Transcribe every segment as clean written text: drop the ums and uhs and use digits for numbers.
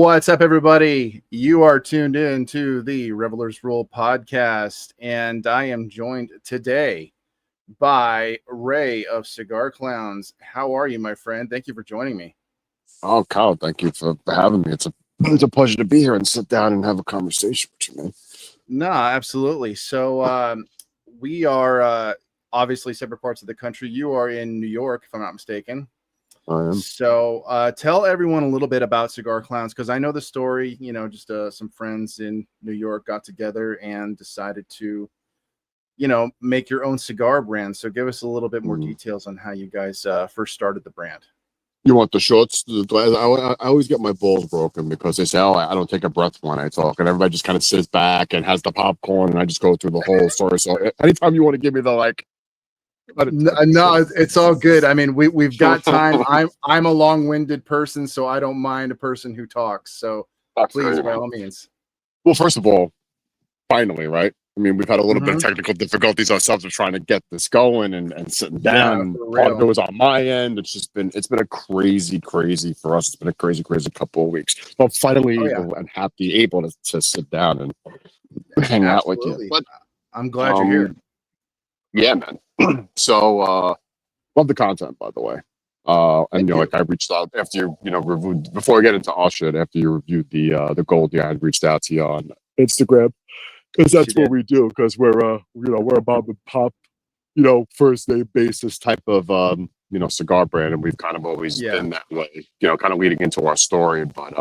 What's up, everybody? You are tuned in to the Revelers Rule Podcast, and I am joined today by Ray of Cigar Clowns. How are you, my friend? Thank you for joining me. Oh, Kyle, thank you for having me. It's a pleasure to be here and sit down and have a conversation with you, man. No, absolutely. So we are obviously separate parts of the country. You are in New York, if I'm not mistaken. I am. So tell everyone a little bit about Cigar Clowns, because I know the story. You know, just some friends in New York got together and decided to, make your own cigar brand. So give us a little bit more details on how you guys first started the brand. You want the shorts? I always get my balls broken because they say, "Oh, I don't take a breath when I talk," and everybody just kind of sits back and has the popcorn, and I just go through the whole story. So anytime you want to give me the like. No, it's all good. I mean, we've got time. I'm a long-winded person, so I don't mind a person who talks. So please, by all means. Well, first of all, finally, right? I mean, we've had a little bit of technical difficulties ourselves of trying to get this going and sitting down. Part of it was on my end. It's been a crazy for us. It's been a crazy couple of weeks. But finally able to sit down and hang out with you. But I'm glad you're here. Yeah, man. So love the content, by the way. And like I reached out after you reviewed, before I get into all shit, after you reviewed the Goldie, I had reached out to you on Instagram because that's what we do, because we're a mom and pop, first name basis type of cigar brand, and we've kind of always been that way, kind of leading into our story. But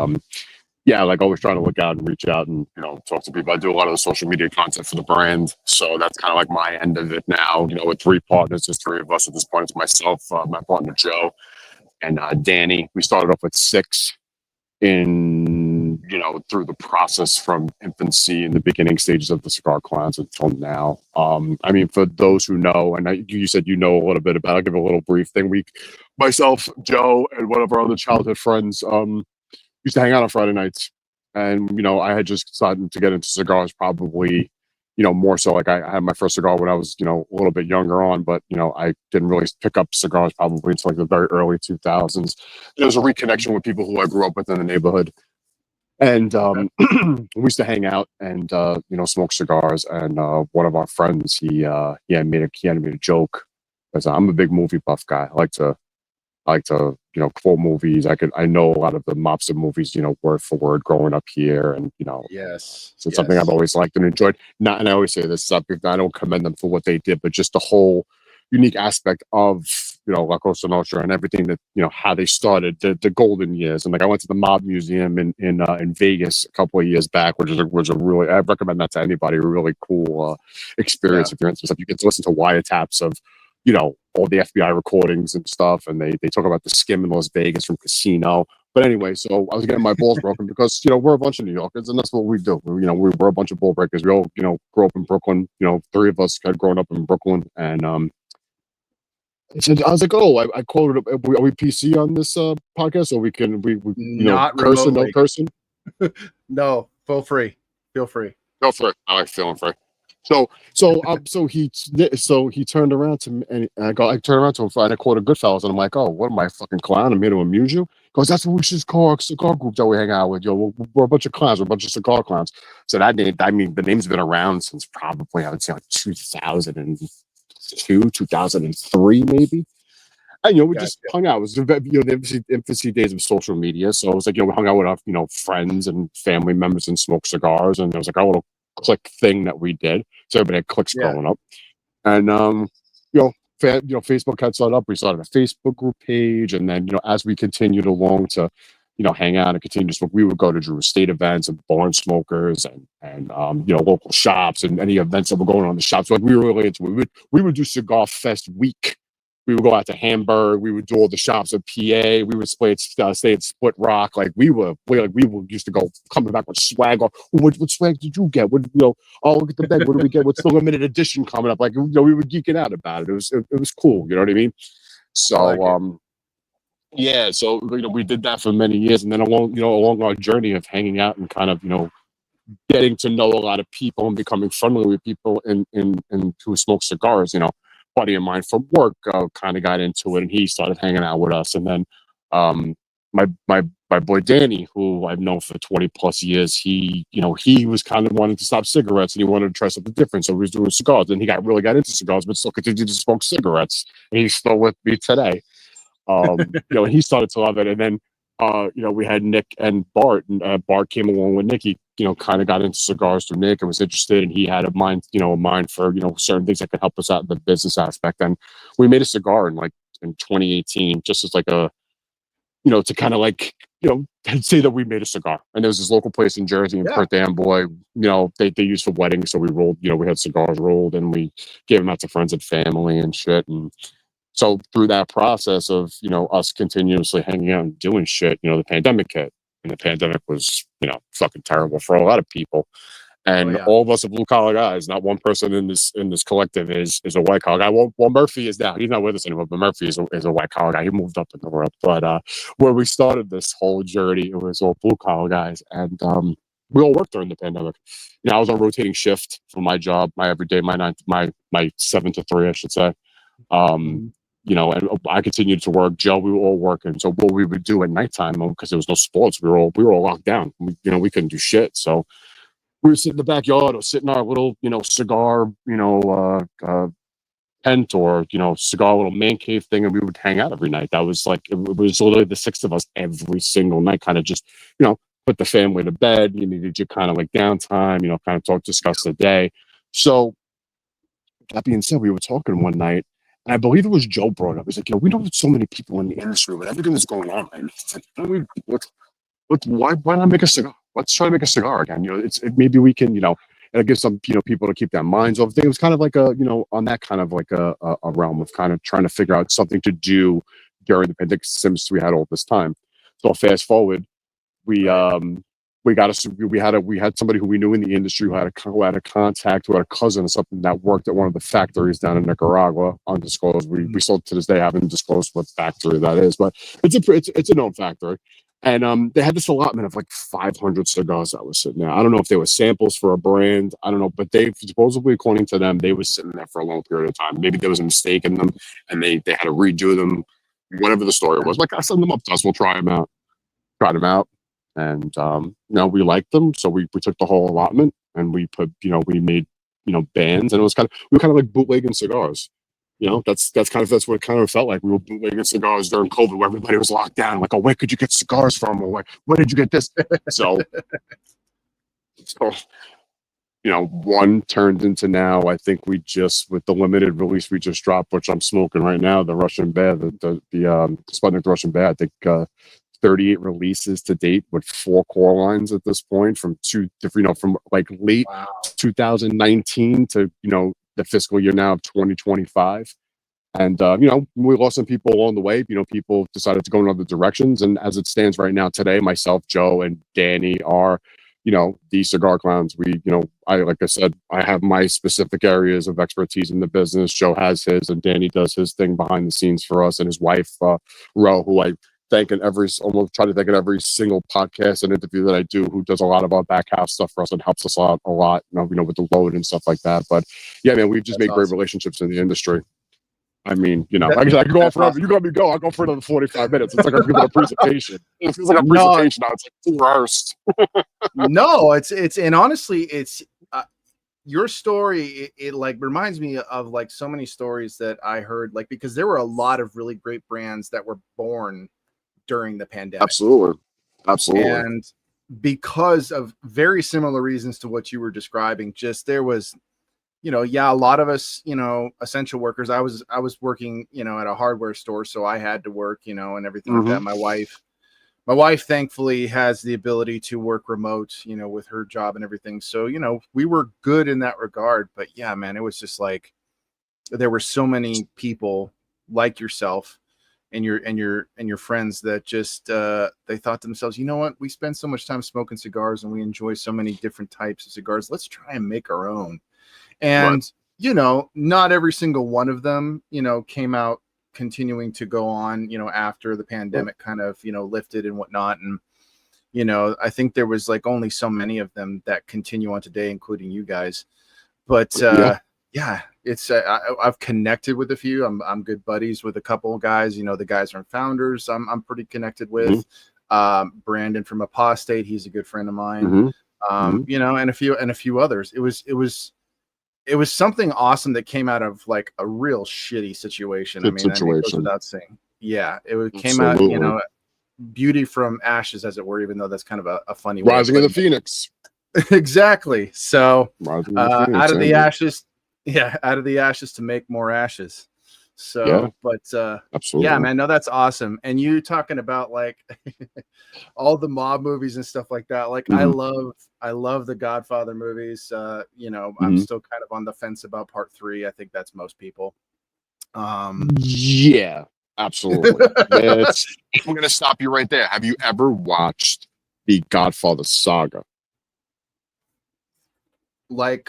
yeah, like always trying to look out and reach out and, talk to people. I do a lot of the social media content for the brand. So that's kind of like my end of it now, with three partners. There's three of us at this point. It's myself, my partner, Joe, and Danny. We started off with 6 through the process from infancy in the beginning stages of the Cigar Clowns until now. I mean, for those who know, and you said a little bit about it, I'll give a little brief thing. Myself, Joe, and one of our other childhood friends, used to hang out on Friday nights, and I had just started to get into cigars, probably more so. Like I had my first cigar when I was a little bit younger on, but I didn't really pick up cigars probably until like the very early 2000s. There was a reconnection with people who I grew up with in the neighborhood, and we used to hang out and smoke cigars. And one of our friends, he had made a joke, because I'm a big movie buff guy. I like to quote movies. I know a lot of the mobster movies, word for word growing up here, and yes, so it's something I've always liked and enjoyed. And I always say this, I don't commend them for what they did, but just the whole unique aspect of La Cosa Nostra and everything that how they started the golden years. And like I went to the Mob Museum in Vegas a couple of years back, which was a really, I recommend that to anybody. A really cool experience. If you're into stuff, you get to listen to wiretaps of all the FBI recordings and stuff, and they talk about the skim in Las Vegas from Casino. But anyway, so I was getting my balls broken because we're a bunch of New Yorkers, and that's what we do. We're a bunch of bull breakers. We all grew up in Brooklyn. 3 of us had grown up in Brooklyn, and I was like, oh, I quoted. Are we PC on this podcast, or we not curse or no cursing? No, feel free. Go for it. I like feeling free. So he turned around to me, and I turned around to him and I quoted Goodfellas, and I'm like, oh, what am I, fucking clown? I'm here to amuse you? Because that's what we should call our cigar group that we hang out with. We're a bunch of clowns. We're a bunch of cigar clowns. So that name, I mean, the name's been around since probably, I would say, like 2002, 2003, maybe. And we just hung out. It was the infancy days of social media. So it was like we hung out with our friends and family members and smoked cigars, and there was like a little click thing that we did. So everybody had clicks growing up, and Facebook had started up. We started a Facebook group page, and then as we continued along to hang out and continue to smoke, we would go to Drew Estate events and barn smokers and local shops and any events that were going on in the shops. So, like, we were really into it. We would do Cigar Fest week. We would go out to Hamburg. We would do all the shops at PA. We would stay at Split Rock. Like we used to go coming back with swag. What swag did you get? Oh, look at the bed. What did we get? What's the limited edition coming up? Like we were geeking out about it. It was cool. You know what I mean? So yeah. So we did that for many years, and then along our journey of hanging out and kind of getting to know a lot of people and becoming friendly with people in who smoke cigars. Buddy of mine from work kind of got into it, and he started hanging out with us. And then my my boy Danny, who I've known for 20 plus years, he was kind of wanting to stop cigarettes and he wanted to try something different. So he was doing cigars, and he really got into cigars, but still continued to smoke cigarettes. And he's still with me today. And he started to love it. And then, we had Nick and Bart, and Bart came along with Nick. He, kind of got into cigars through Nick and was interested, and he had a mind for, certain things that could help us out in the business aspect. And we made a cigar in 2018, just as like a, to kind of say that we made a cigar. And there was this local place in Jersey in Perth Amboy, they used for weddings. So we rolled, we had cigars rolled and we gave them out to friends and family and shit. And so through that process of, us continuously hanging out and doing shit, the pandemic hit. And the pandemic was, fucking terrible for a lot of people. And all of us are blue collar guys. Not one person in this collective is a white collar guy. Well, Murphy is now. He's not with us anymore, but Murphy is a white collar guy. He moved up in the world. But where we started this whole journey, it was all blue collar guys, and we all worked during the pandemic. I was on rotating shift for my job, my everyday, my 7 to 3, I should say. And I continued to work. Joe, we were all working. So what we would do at nighttime, because there was no sports, we were all locked down. We couldn't do shit. So we would sit in the backyard or sit in our little, cigar, tent or, cigar little man cave thing, and we would hang out every night. That was it was literally the 6 of us every single night, kind of just, put the family to bed. You needed your kind of downtime, kind of talk, discuss the day. So that being said, we were talking one night, and I believe it was Joe brought up. He's like, we know so many people in the industry with everything that's going on. And it's like, why not make a cigar? Let's try to make a cigar again. Maybe we can, and give some, people to keep their minds off things. It was kind of like on that kind of like a realm of kind of trying to figure out something to do during the pandemic since we had all this time. So fast forward, we had somebody who we knew in the industry who had a contact, who had a cousin or something that worked at one of the factories down in Nicaragua, undisclosed. We still to this day haven't disclosed what factory that is, but it's a known factory. And they had this allotment of 500 cigars that was sitting there. I don't know if they were samples for a brand. I don't know, but they supposedly, according to them, they were sitting there for a long period of time. Maybe there was a mistake in them, and they had to redo them. Whatever the story was, I send them up to us. We'll try them out. Tried them out, and we liked them, so we took the whole allotment and we put, we made, bands, and we were kind of like bootlegging cigars. That's what it kind of felt like. We were bootlegging cigars during COVID, where everybody was locked down. Like, oh, where could you get cigars from? Or where did you get this? So, one turned into now. I think we just, with the limited release we just dropped, which I'm smoking right now, the Russian Bear, the Sputnik Russian Bear. I think 38 releases to date with 4 core lines at this point, from 2 different, from late 2019 to the fiscal year now of 2025. And we lost some people along the way. People decided to go in other directions, and as it stands right now today, myself, Joe, and Danny are the Cigar Clowns. Like I said, I have my specific areas of expertise in the business. Joe has his, and Danny does his thing behind the scenes for us, and his wife Ro, who I thank in almost try to thank in every single podcast and interview that I do, who does a lot of our back house stuff for us and helps us out a lot, with the load and stuff like that. But yeah, man, we've just made great relationships in the industry. I mean, I can go on forever. Awesome. You got me go. I'll go for another 45 minutes. It's like I'm giving a presentation. It's like a presentation now. It's like 4 hours. No, it's and honestly, it's your story. It reminds me of so many stories that I heard, because there were a lot of really great brands that were born during the pandemic. Absolutely. And because of very similar reasons to what you were describing, just there was, a lot of us, essential workers. I was working, at a hardware store, so I had to work, and everything like that. My wife thankfully has the ability to work remote, with her job and everything. So, we were good in that regard. But yeah, man, it was just there were so many people like yourself and your friends that just they thought to themselves, you know what, we spend so much time smoking cigars and we enjoy so many different types of cigars. Let's try and make our own. And not every single one of them, came out continuing to go on, after the pandemic kind of, lifted and whatnot. And, I think there was only so many of them that continue on today, including you guys. But yeah, it's I've connected with a few. I'm good buddies with a couple of guys. The guys from Founders I'm pretty connected with. Brandon from Apostate, he's a good friend of mine. Mm-hmm. You know, and a few others. It was something awesome that came out of like a real shitty situation. I mean, it goes without saying. Yeah, came out, you know, beauty from ashes, as it were, even though that's kind of a funny way rising of the Phoenix. Exactly. So out of the ashes, out of the ashes to make more ashes. So, but absolutely, yeah, man, no, that's awesome. And you talking about like all the mob movies and stuff like that. Like I love the Godfather movies. You know, I'm still kind of on the fence about part 3. I think that's most people. Yeah, absolutely. I'm gonna stop you right there. Have you ever watched the Godfather saga? Like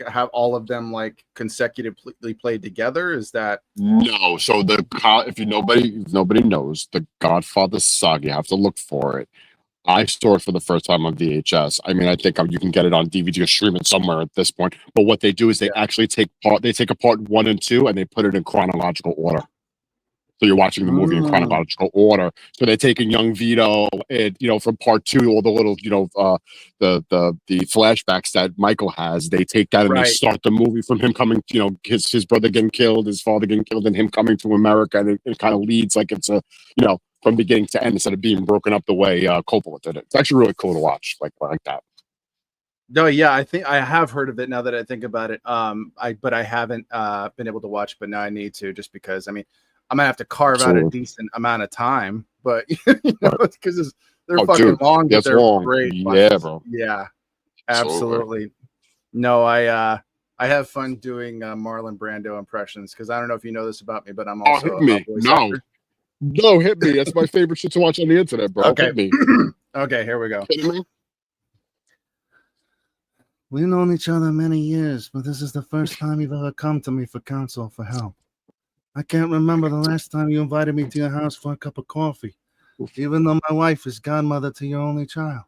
have all of them like consecutively played together? Is that no? So if nobody knows the Godfather saga, you have to look for it. I saw it for the first time on VHS. I mean, I think you can get it on DVD or stream it somewhere at this point. But what they do is they actually take apart 1 and 2 and they put it in chronological order. So you're watching the movie in chronological order. So they're taking young Vito, and you know, from part 2, all the little, you know, the flashbacks that Michael has. They take that and they start the movie from him coming, you know, his brother getting killed, his father getting killed, and him coming to America, and it kind of leads like it's a, you know, from beginning to end instead of being broken up the way Coppola did it. It's actually really cool to watch, like that. No, yeah, I think I have heard of it now that I think about it. But I haven't been able to watch, but now I need to, just because I mean I'm gonna have to carve out a decent amount of time, but you know, because they're fucking long, but they're great. Yeah, bro. Yeah, absolutely. No, I have fun doing Marlon Brando impressions, because I don't know if you know this about me, but I'm also hit me. No, hit me. That's my favorite shit to watch on the internet, bro. Okay. Hit me. Okay, here we go. Kidding me? We've known each other many years, but this is the first time you've ever come to me for counsel, for help. I can't remember the last time you invited me to your house for a cup of coffee, even though my wife is godmother to your only child.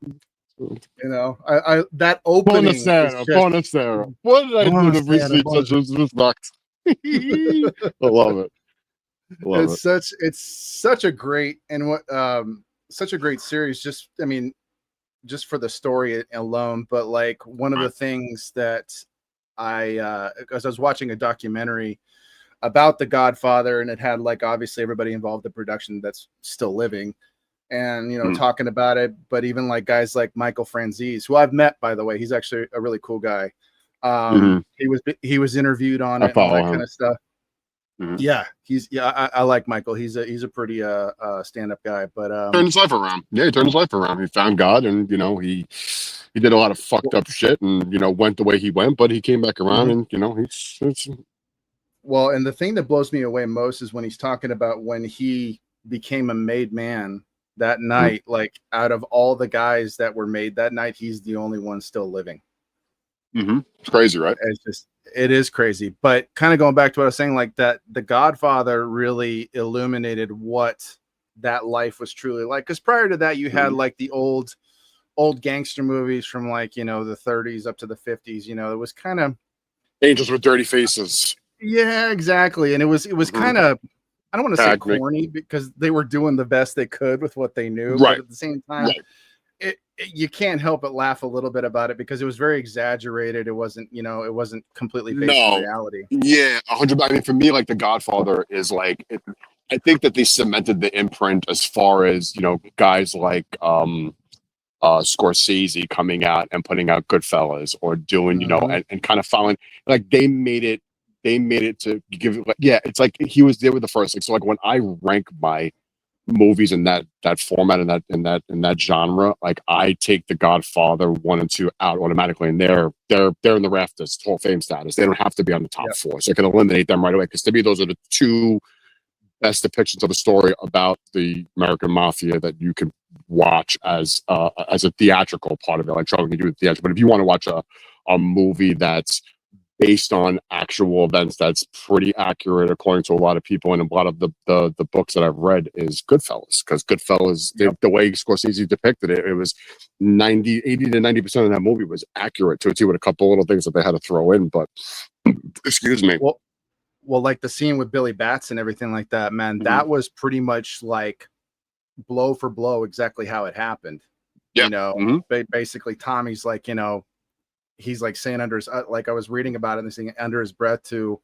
You know, I that opening. Bonacera. What did I do to receive such respect? I love it. It's such a great such a great series. Just, I mean, just for the story alone, but like one of the things that because I was watching a documentary about the Godfather, and it had like obviously everybody involved in production that's still living, and you know, talking about it, but even like guys like Michael Franzese, who I've met, by the way. He's actually a really cool guy. He was interviewed on it and all that kind of stuff. Yeah, I like Michael. He's a pretty stand-up guy, but turned his life around. Yeah, he turned his life around. He found God, and you know, he did a lot of fucked up shit, and you know, went the way he went, but he came back around, and you know, it's well, and the thing that blows me away most is when he's talking about when he became a made man that night. Like, out of all the guys that were made that night, he's the only one still living. It's crazy, right? It is crazy. But kind of going back to what I was saying, like that the Godfather really illuminated what that life was truly like. Because prior to that, you had like the old gangster movies from like, you know, the 30s up to the 50s. You know, it was kind of angels with dirty faces. Yeah, exactly. And it was kind of, I don't want to say corny, because they were doing the best they could with what they knew. But at the same time, you can't help but laugh a little bit about it, because it was very exaggerated. It wasn't, you know, it wasn't completely based on reality. Yeah, 100. I mean, for me, like the Godfather is like, I think that they cemented the imprint as far as, you know, guys like Scorsese coming out and putting out Goodfellas, or doing, you know, and kind of following, like they made it to give it, it's like they were the first. Like, so like when I rank my movies in that format, in that genre, like I take the Godfather 1 and 2 out automatically, and they're in the rafters, Hall of Fame status. They don't have to be on the top 4, so I can eliminate them right away, because to me those are the 2 best depictions of the story about the American Mafia that you can watch as a theatrical part of it. Like, Charlie can do the theatrical, but if you want to watch a movie that's based on actual events, that's pretty accurate according to a lot of people, and a lot of the books that I've read, is Goodfellas. Because Goodfellas, the way Scorsese depicted it, it was 80 to 90% of that movie was accurate to a T, with a couple little things that they had to throw in. But excuse me. Well, like the scene with Billy Bats and everything like that, man, that was pretty much like blow for blow exactly how it happened. Yeah. You know, basically Tommy's like, you know, he's like saying under his, like I was reading about it and saying under his breath to,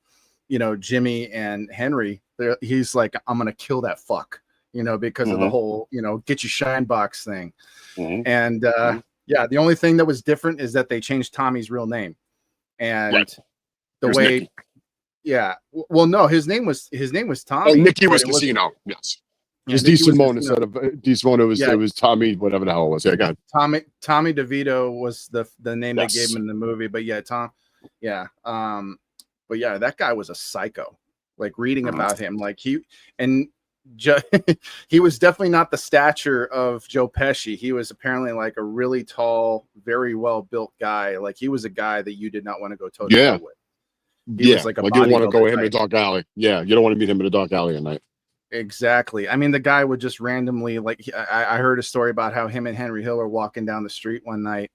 you know, Jimmy and Henry, he's like, I'm going to kill that fuck, you know, because of the whole, you know, get your shine box thing. And yeah, the only thing that was different is that they changed Tommy's real name. And the way, Nicky. Yeah, well, no, his name was Tommy. Oh, Nicky was Casino. Yes. Just D. Simone instead of D. Simone. It was Tommy, whatever the hell it was. Yeah, go ahead. Tommy DeVito was the name they gave him in the movie. But yeah, but yeah, that guy was a psycho. Like reading about him, like he was definitely not the stature of Joe Pesci. He was apparently like a really tall, very well built guy. Like he was a guy that you did not want to go toe to toe with. He was like a you don't want to go with him in a dark alley. Yeah, you don't want to meet him in a dark alley at night. Exactly. I mean, the guy would just randomly, like, I heard a story about how him and Henry Hill are walking down the street one night,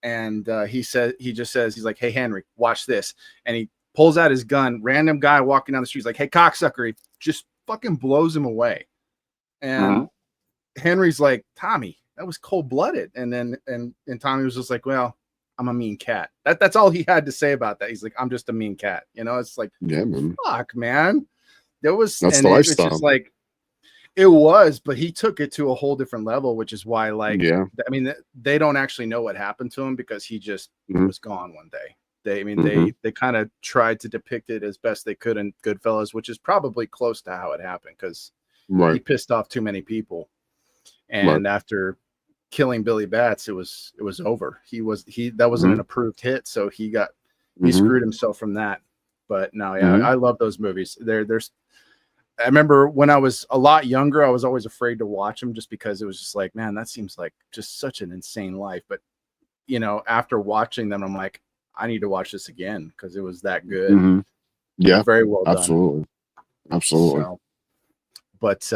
and he just says, he's like, "Hey, Henry, watch this," and he pulls out his gun. Random guy walking down the street, he's like, "Hey, cocksucker!" He just fucking blows him away, and Henry's like, "Tommy, that was cold blooded," and then and Tommy was just like, "Well, I'm a mean cat." That's all he had to say about that. He's like, "I'm just a mean cat," you know. It's like, yeah, man. Fuck, man. That's the lifestyle. It's just like it was, but he took it to a whole different level, which is why, like, I mean, they don't actually know what happened to him because he just was gone one day. They kind of tried to depict it as best they could in Goodfellas, which is probably close to how it happened because he pissed off too many people, and after killing Billy Batts, it was over. That wasn't an approved hit, so he screwed himself from that. But no, I love those movies. I remember when I was a lot younger, I was always afraid to watch them just because it was just like, man, that seems like just such an insane life. But, you know, after watching them, I'm like, I need to watch this again because it was that good. Yeah, very well done. Absolutely. So, but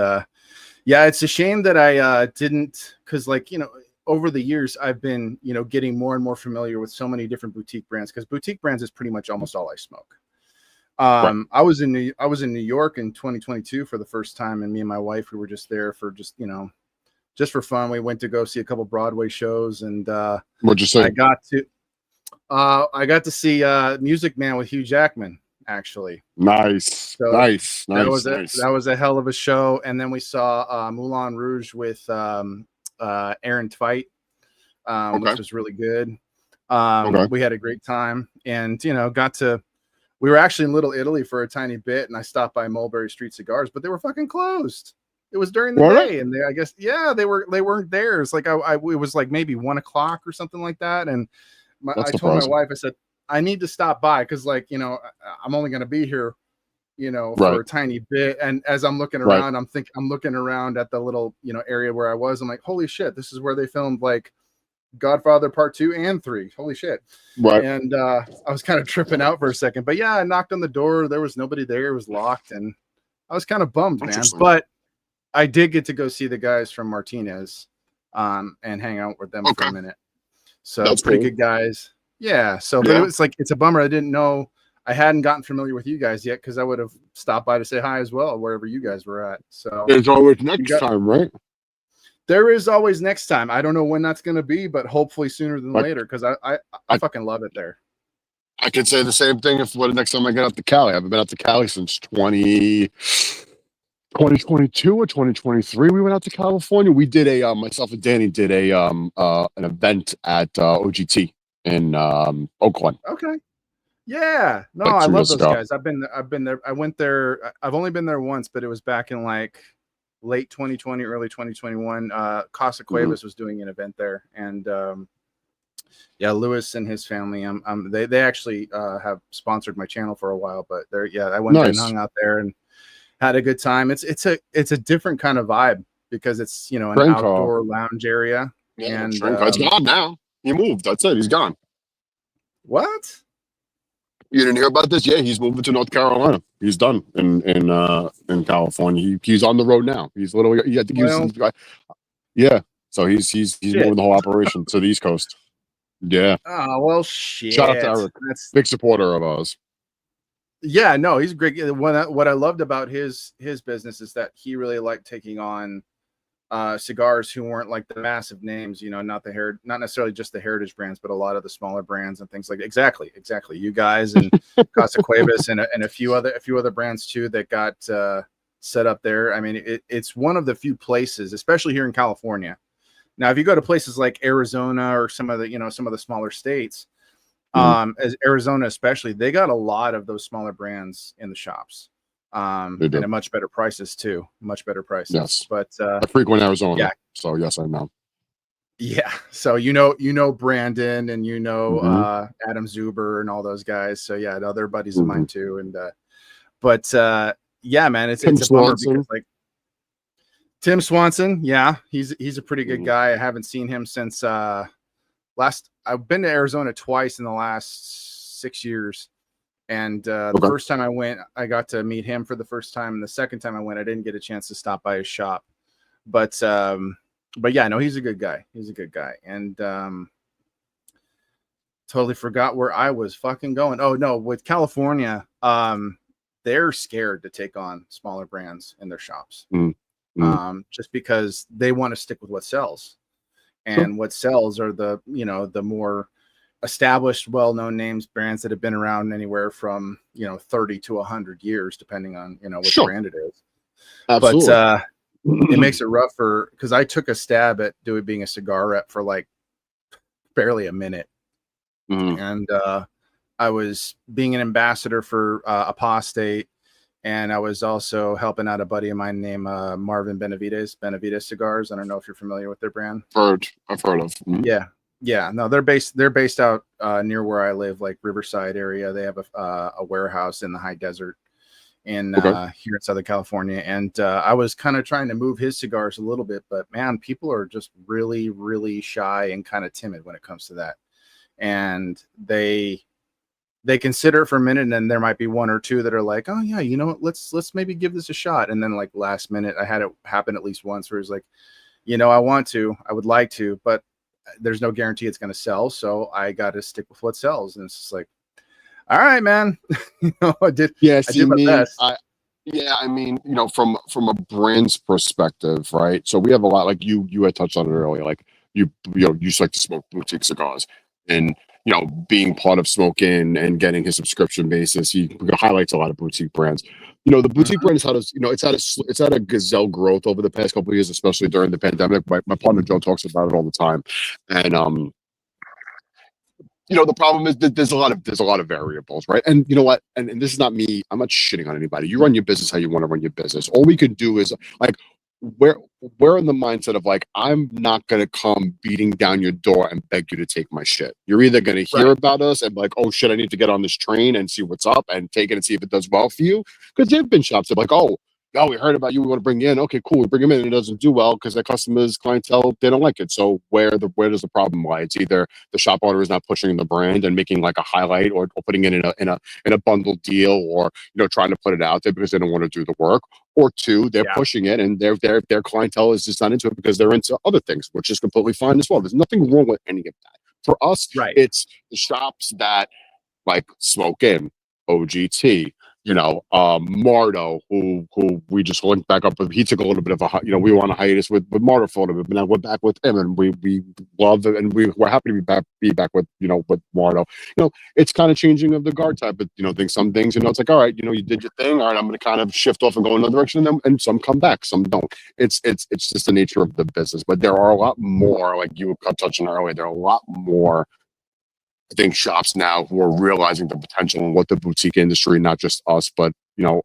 yeah, it's a shame that I didn't, because, like, you know, over the years, I've been, you know, getting more and more familiar with so many different boutique brands, because boutique brands is pretty much almost all I smoke. I was in New York in 2022 for the first time, and me and my wife, we were just there for just for fun. We went to go see a couple Broadway shows, and what'd you say? I got to see Music Man with Hugh Jackman, actually. Nice. That was a hell of a show. And then we saw Moulin Rouge with Aaron Tveit, which was really good. We had a great time, and we were actually in Little Italy for a tiny bit, and I stopped by Mulberry Street Cigars, but they were fucking closed. It was during the day, and they weren't there. It's like it was like maybe 1 o'clock or something like that. And I told my wife, I said, I need to stop by because, like, I'm only going to be here, for a tiny bit. And as I'm looking around, I'm looking around at the little, area where I was. I'm like, holy shit, this is where they filmed like Godfather Part 2 and 3. Holy shit. Right. And I was kind of tripping out for a second, but yeah, I knocked on the door. There was nobody there. It was locked, and I was kind of bummed, man. But I did get to go see the guys from Martinez and hang out with them for a minute. So that's pretty good guys. Yeah. So but it's a bummer. I didn't know, I hadn't gotten familiar with you guys yet, because I would have stopped by to say hi as well wherever you guys were at. So there's always next time, right? There is always next time. I don't know when that's going to be, but hopefully sooner than later, because I fucking love it there. I could say the same thing if the next time I get out to Cali. I haven't been out to Cali since 2022 or 2023. We went out to California. We did myself and Danny did an event at OGT in Oakland. Okay. Yeah. No, I love those guys. I've been there. I went there. I've only been there once, but it was back in like late 2020, early 2021. Casa Cuevas was doing an event there, and Lewis and his family. They actually have sponsored my channel for a while, but I went there and hung out there and had a good time. It's a different kind of vibe because it's an outdoor lounge area. Yeah, and it's gone now. He moved. That's it. He's gone. What? You didn't hear about this? Yeah, he's moving to North Carolina. He's done in California. He's on the road now. He's literally. I think So he's moving the whole operation to the East Coast. Yeah. Oh well, shit. Shout out to Eric. Big supporter of ours. Yeah, no, he's great. What I loved about his business is that he really liked taking on cigars who weren't like the massive names, you know, not necessarily just the heritage brands, but a lot of the smaller brands and things like exactly. You guys and Casa Cuevas and a few other brands too that got set up there. I mean, it's one of the few places, especially here in California. Now, if you go to places like Arizona or some of the smaller states, as Arizona especially, they got a lot of those smaller brands in the shops. And at much better prices too. Much better prices. Yes. But I frequent Arizona. Yeah. So yes, I know. Yeah. So you know Brandon and Adam Zuber and all those guys. So yeah, no, they're buddies of mine too. And yeah, man, it's a bummer because like Tim Swanson, yeah, he's a pretty good guy. I haven't seen him since I've been to Arizona twice in the last 6 years. And the first time I went, I got to meet him for the first time. And the second time I went, I didn't get a chance to stop by his shop. But yeah, no, he's a good guy. He's a good guy. And totally forgot where I was fucking going. Oh, no, with California, they're scared to take on smaller brands in their shops. Just because they want to stick with what sells. And what sells are the more established, well-known names, brands that have been around anywhere from 30 to 100 years, depending on which brand it is. Absolutely. But it makes it rough because I took a stab at being a cigar rep for like barely a minute, and I was being an ambassador for Apostate, and I was also helping out a buddy of mine named Marvin Benavides Cigars. I don't know if you're familiar with their brand. I've heard of. Yeah, no, they're based out near where I live, like Riverside area. They have a warehouse in the high desert in here in Southern California. And I was kind of trying to move his cigars a little bit, but man, people are just really, really shy and kind of timid when it comes to that. And they consider it for a minute, and then there might be one or two that are like, oh yeah, you know what, let's maybe give this a shot. And then like last minute, I had it happen at least once where it's like, I would like to, but there's no guarantee it's going to sell. So I got to stick with what sells. And it's just like, all right, man, I did my best. I mean, from a brand's perspective, right? So we have a lot, like you had touched on it earlier, like you used to like to smoke boutique cigars, and being part of Smoke In and getting his subscription basis, he highlights a lot of boutique brands. The boutique brand it's had a gazelle growth over the past couple of years, especially during the pandemic. My partner Joe talks about it all the time, and the problem is that there's a lot of variables, right? And you know what? And this is not me. I'm not shitting on anybody. You run your business how you want to run your business. All we could do is like we're in the mindset of like, I'm not going to come beating down your door and beg you to take my shit. You're either going to hear about us and be like, oh shit, I need to get on this train and see what's up and take it and see if it does well for you. Because there have been shops that are like, oh, we heard about you, we want to bring you in. Okay, cool, we bring him in and it doesn't do well because their customers, clientele, they don't like it. So where does the problem lie? It's either the shop owner is not pushing the brand and making like a highlight or putting it in a bundled deal, or trying to put it out there because they don't want to do the work. Or two, they're pushing it and their clientele is just not into it because they're into other things, which is completely fine as well. There's nothing wrong with any of that. For us, it's the shops that like Smoke In, OGT, Mardo, who we just linked back up with. He took a little bit of a, we were on a hiatus with Mardo for a little bit, but now we're back with him, and we love it, and we're happy to be back with with Mardo. It's kind of changing of the guard type, but some things, it's like, all right, you did your thing, all right, I'm going to kind of shift off and go in another direction, and some come back, some don't. It's just the nature of the business. But there are a lot more, like you were touching earlier, there are a lot more, I think, shops now who are realizing the potential in what the boutique industry, not just us, but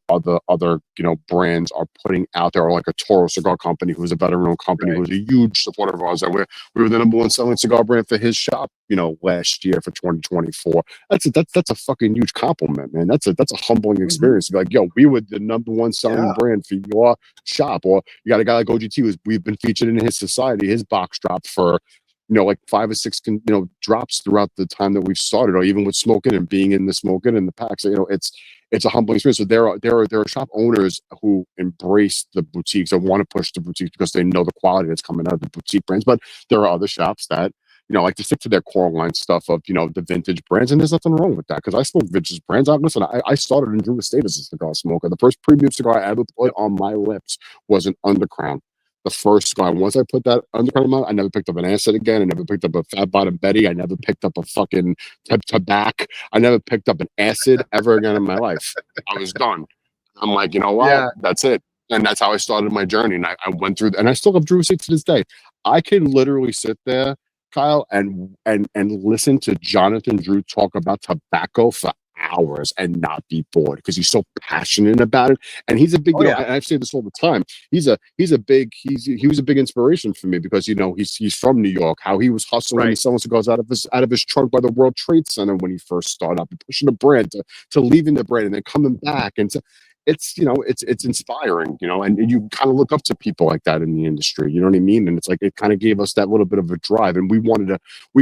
other brands are putting out there. Or like a Toro Cigar Company, who's a veteran-owned company, who's a huge supporter of ours. And we were the #1 selling cigar brand for his shop, last year for 2024. That's a fucking huge compliment, man. That's a humbling experience to be like, yo, we were the #1 selling brand for your shop. Or you got a guy like OGT who's we've been featured in his society, his box drop for like 5 or 6 drops throughout the time that we've started, or even with Smoke In and being in the Smoke In and the packs. It's a humbling experience. So there are shop owners who embrace the boutiques and want to push the boutiques because they know the quality that's coming out of the boutique brands. But there are other shops that like to stick to their core line stuff of the vintage brands, and there's nothing wrong with that, because I smoke vintage brands. I started in Drew Estate as a cigar smoker. The first premium cigar I ever put on my lips was an Undercrown. the first cigar. Once I put that undercurrent in, I never picked up an acid again. I never picked up a Fat Bottom Betty. I never picked up a fucking tobacco. I never picked up an acid ever again in my life. I was done. I'm like, you know what? Yeah. That's it. And that's how I started my journey. And I went through, and I still have Drew seat to this day. I can literally sit there, Kyle, and listen to Jonathan Drew talk about tobacco for hours and not be bored because he's so passionate about it. And he's a big, you know, and I say this all the time. He was a big inspiration for me because, you know, he's from New York. How he was hustling and selling cigars out of his trunk by the World Trade Center when he first started up, and pushing the brand to leaving the brand and then coming back. And it's, you know, it's inspiring, you know, and you kind of look up to people like that in the industry, you know what I mean? And it's like, it kind of gave us that little bit of a drive, and we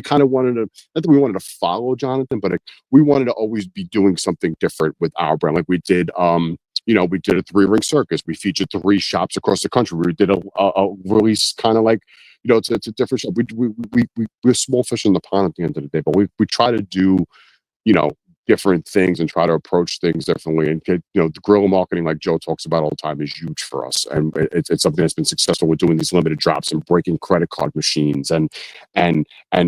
kind of wanted to, not that we wanted to follow Jonathan, but we wanted to always be doing something different with our brand. Like we did, you know, we did a 3-ring circus. We featured 3 shops across the country. We did a release kind of like, you know, it's a different shop. We're small fish in the pond at the end of the day, but we try to do, you know, different things and try to approach things differently. And, you know, the guerrilla marketing, like Joe talks about all the time, is huge for us. And it's something that's been successful with doing these limited drops and breaking credit card machines and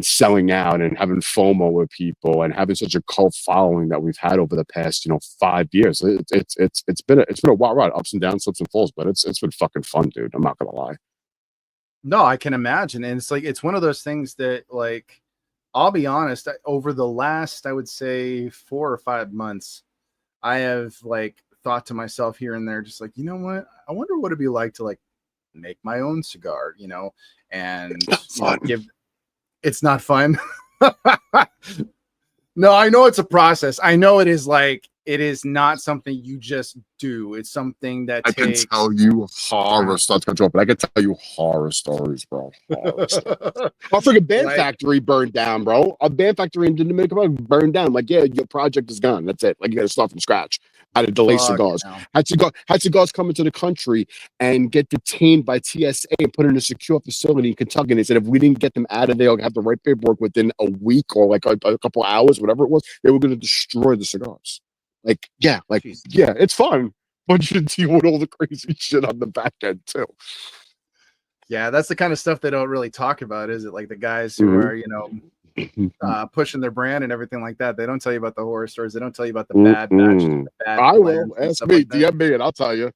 selling out and having FOMO with people and having such a cult following that we've had over the past, you know, 5 years. It's been a wild ride, ups and downs, slips and falls, but it's been fucking fun, dude. I'm not gonna lie. No, I can imagine. And it's like, it's one of those things that, like, I'll be honest, over the last, I would say 4 or 5 months, I have like thought to myself here and there, just like, you know what? I wonder what it'd be like to like make my own cigar, you know, and you know, it's not fun. No, I know it's a process. I know it is like, it is not something you just do. It's something that can tell you horror stories, but I can tell you horror stories, bro. Horror stories. Our freaking band factory burned down, bro. Our band factory in Dominican Republic burned down. Like, yeah, your project is gone. That's it. Like, you got to start from scratch. Had to delay cigars. Had cigars come into the country and get detained by TSA and put in a secure facility in Kentucky. And they said if we didn't get them out of there or have the right paperwork within a week or like a couple hours, whatever it was, they were going to destroy the cigars. Yeah, it's fun, but you deal with all the crazy shit on the back end too. Yeah, that's the kind of stuff they don't really talk about, is it? Like the guys who are, you know, pushing their brand and everything like that. They don't tell you about the horror stories. They don't tell you about the bad batches. The bad I will ask me, like DM me, and I'll tell you.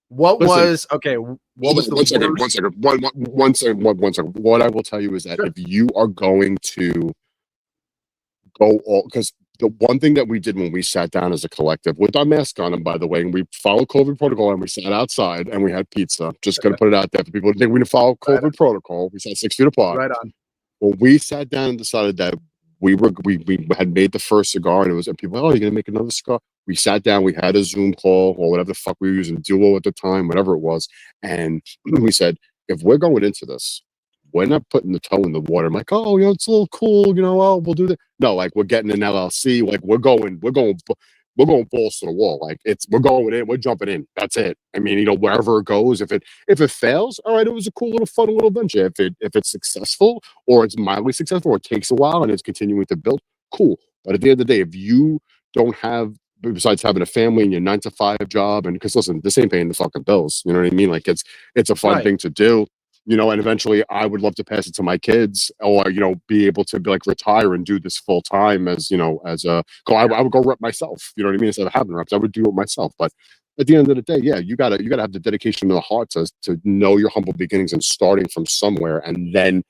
What was okay? What was the one second. What I will tell you is that if you are going to go all, because the one thing that we did when we sat down as a collective with our mask on, and by the way, and we followed COVID protocol, and we sat outside and we had pizza. Just gonna put it out there for people to think we didn't follow COVID protocol. We sat 6 feet apart. Right on. Well, we sat down and decided that we had made the first cigar, and people, oh, you're gonna make another cigar. We sat down, we had a Zoom call or whatever the fuck we were using, Duo at the time, whatever it was, and we said, if we're going into this, we're not putting the toe in the water. I'm like, oh, you know, it's a little cool, you know, oh, we'll do that. No, like we're getting an LLC, like we're going balls to the wall. Like we're going in, we're jumping in. That's it. I mean, you know, wherever it goes, if it fails, all right, it was a cool little fun little venture. If it's successful or it's mildly successful or it takes a while and it's continuing to build, cool. But at the end of the day, if you don't have, besides having a family and your 9-to-5 job, and because listen, this ain't paying the fucking bills, you know what I mean? Like it's a fun thing to do. You know, and eventually I would love to pass it to my kids, or, you know, be able to be like retire and do this full time as, you know, as a go. I would go rep myself, you know what I mean? Instead of having reps, I would do it myself. But at the end of the day, yeah, you gotta have the dedication to the heart to know your humble beginnings and starting from somewhere, and then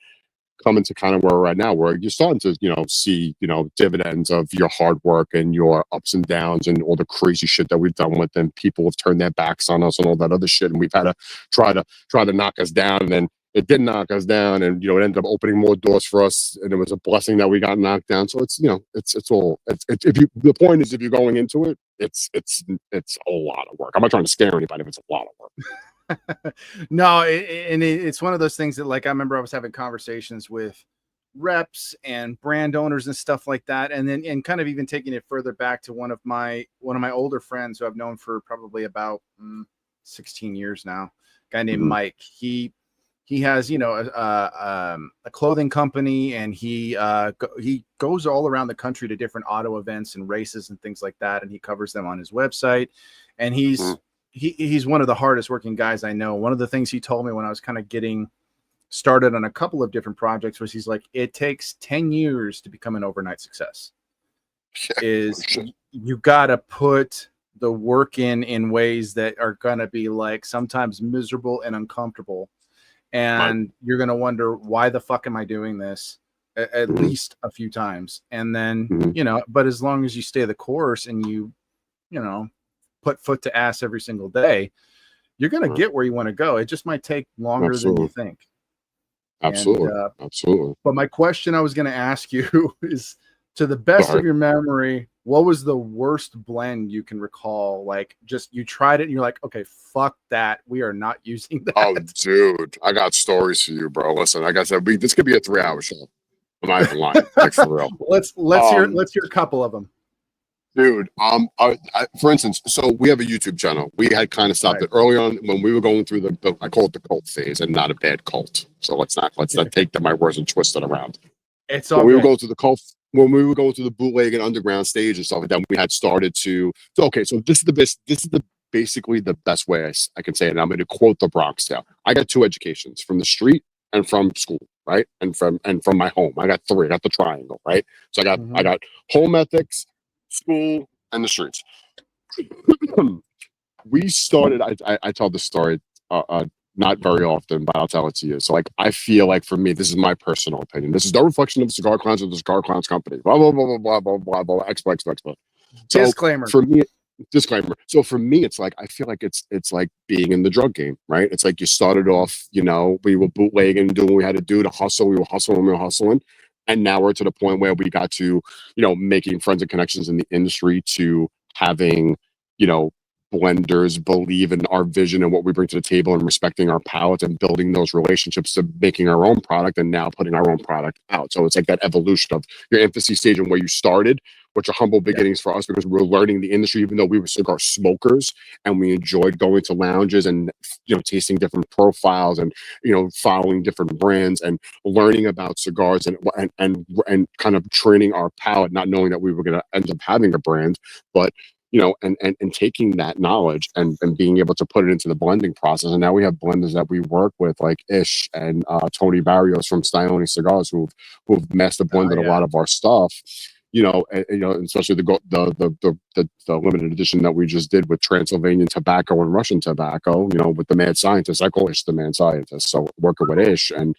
coming to kind of where we're at now, where you're starting to, you know, see, you know, dividends of your hard work and your ups and downs and all the crazy shit that we've done with them. People have turned their backs on us and all that other shit, and we've had to try to knock us down, and then it did knock us down, and, you know, it ended up opening more doors for us, and it was a blessing that we got knocked down. So it's, you know, it's the point is, if you're going into it, it's a lot of work. I'm not trying to scare anybody, but it's a lot of work. No, it's one of those things that, like, I remember I was having conversations with reps and brand owners and stuff like that, and kind of even taking it further back to one of my older friends who I've known for probably about 16 years now, a guy named Mike. He has, you know, a clothing company, and he goes all around the country to different auto events and races and things like that, and he covers them on his website, and he's he's one of the hardest working guys I know. One of the things he told me when I was kind of getting started on a couple of different projects was he's like, it takes 10 years to become an overnight success. Is you got to put the work in ways that are going to be like sometimes miserable and uncomfortable. And you're going to wonder, why the fuck am I doing this at least a few times? And then, you know, but as long as you stay the course and you know, put foot to ass every single day, you're going to get where you want to go. It just might take longer than you think. Absolutely. And, Absolutely. But my question I was going to ask you is, to the best of your memory, what was the worst blend you can recall? Like, just you tried it and you're like, okay, fuck that. We are not using that. Oh, dude, I got stories for you, bro. Listen, like I said, this could be a 3-hour show. I'm not even lying, like for real. let's hear a couple of them. Dude, for instance, so we have a YouTube channel. We had kind of stopped it early on when we were going through the I call it the cult phase, and not a bad cult. So let's not take my words and twist it around. It's all when we were going through the cult, when we were going through the bootleg and underground stage and stuff like that, we had started to. So okay, so this is the best. This is basically the best way I can say it. And I'm going to quote the Bronx Tale. I got 2 educations, from the street and from school, right? And from my home. I got 3. I got the triangle, right? So I got home ethics, school, and the streets. We started. I tell the story not very often, but I'll tell it to you. So, like, I feel like, for me, this is my personal opinion. This is no reflection of the Cigar Clowns or the Cigar Clowns company. Blah blah blah blah blah blah blah blah. X. So disclaimer for me. Disclaimer. So for me, it's like, I feel like it's like being in the drug game, right? It's like you started off, you know, we were bootlegging, doing what we had to do to hustle. We were hustling. And now we're to the point where we got to, you know, making friends and connections in the industry, to having, you know, blenders believe in our vision and what we bring to the table, and respecting our palate, and building those relationships to making our own product, and now putting our own product out. So it's like that evolution of your infancy stage and where you started, which are humble beginnings for us, because we were learning the industry, even though we were cigar smokers and we enjoyed going to lounges and, you know, tasting different profiles and, you know, following different brands and learning about cigars and kind of training our palate, not knowing that we were going to end up having a brand, but, you know, and taking that knowledge and being able to put it into the blending process. And now we have blenders that we work with, like Ish and Tony Barrios from Styoni Cigars, who've master blended a lot of our stuff. You know, especially the limited edition that we just did with Transylvanian tobacco and Russian tobacco. You know, with the mad scientist. I call Ish the mad scientist. So working with Ish and,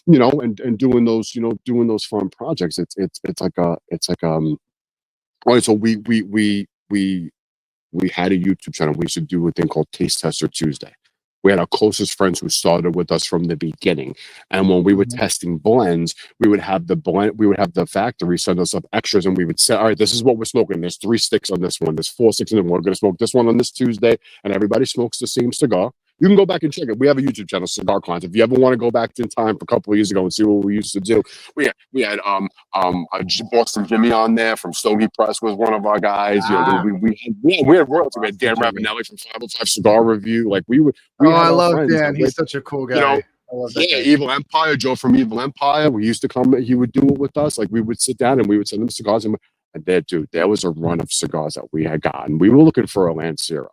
you know, and doing those, you know, doing those fun projects. It's like so we had a YouTube channel. We used to do a thing called Taste Tester Tuesday. We had our closest friends who started with us from the beginning. And when we were testing blends, we would have the factory send us up extras, and we would say, all right, this is what we're smoking. There's 3 sticks on this one. There's 4 sticks in the one. We're going to smoke this one on this Tuesday. And everybody smokes the same cigar. You can go back and check it. We have a YouTube channel, Cigar Clowns. If you ever want to go back in time for a couple of years ago and see what we used to do, we had Boston Jimmy on there from Stogie Press was one of our guys. Wow. You know, we had royalty. We had Dan Ravenelli from 505 Cigar Review. Like I love Dan. He's such a cool guy. You know, I love that guy. Evil Empire, Joe from Evil Empire. We used to come. He would do it with us. Like, we would sit down and we would send him cigars. And there was a run of cigars that we had gotten. We were looking for a Lancero.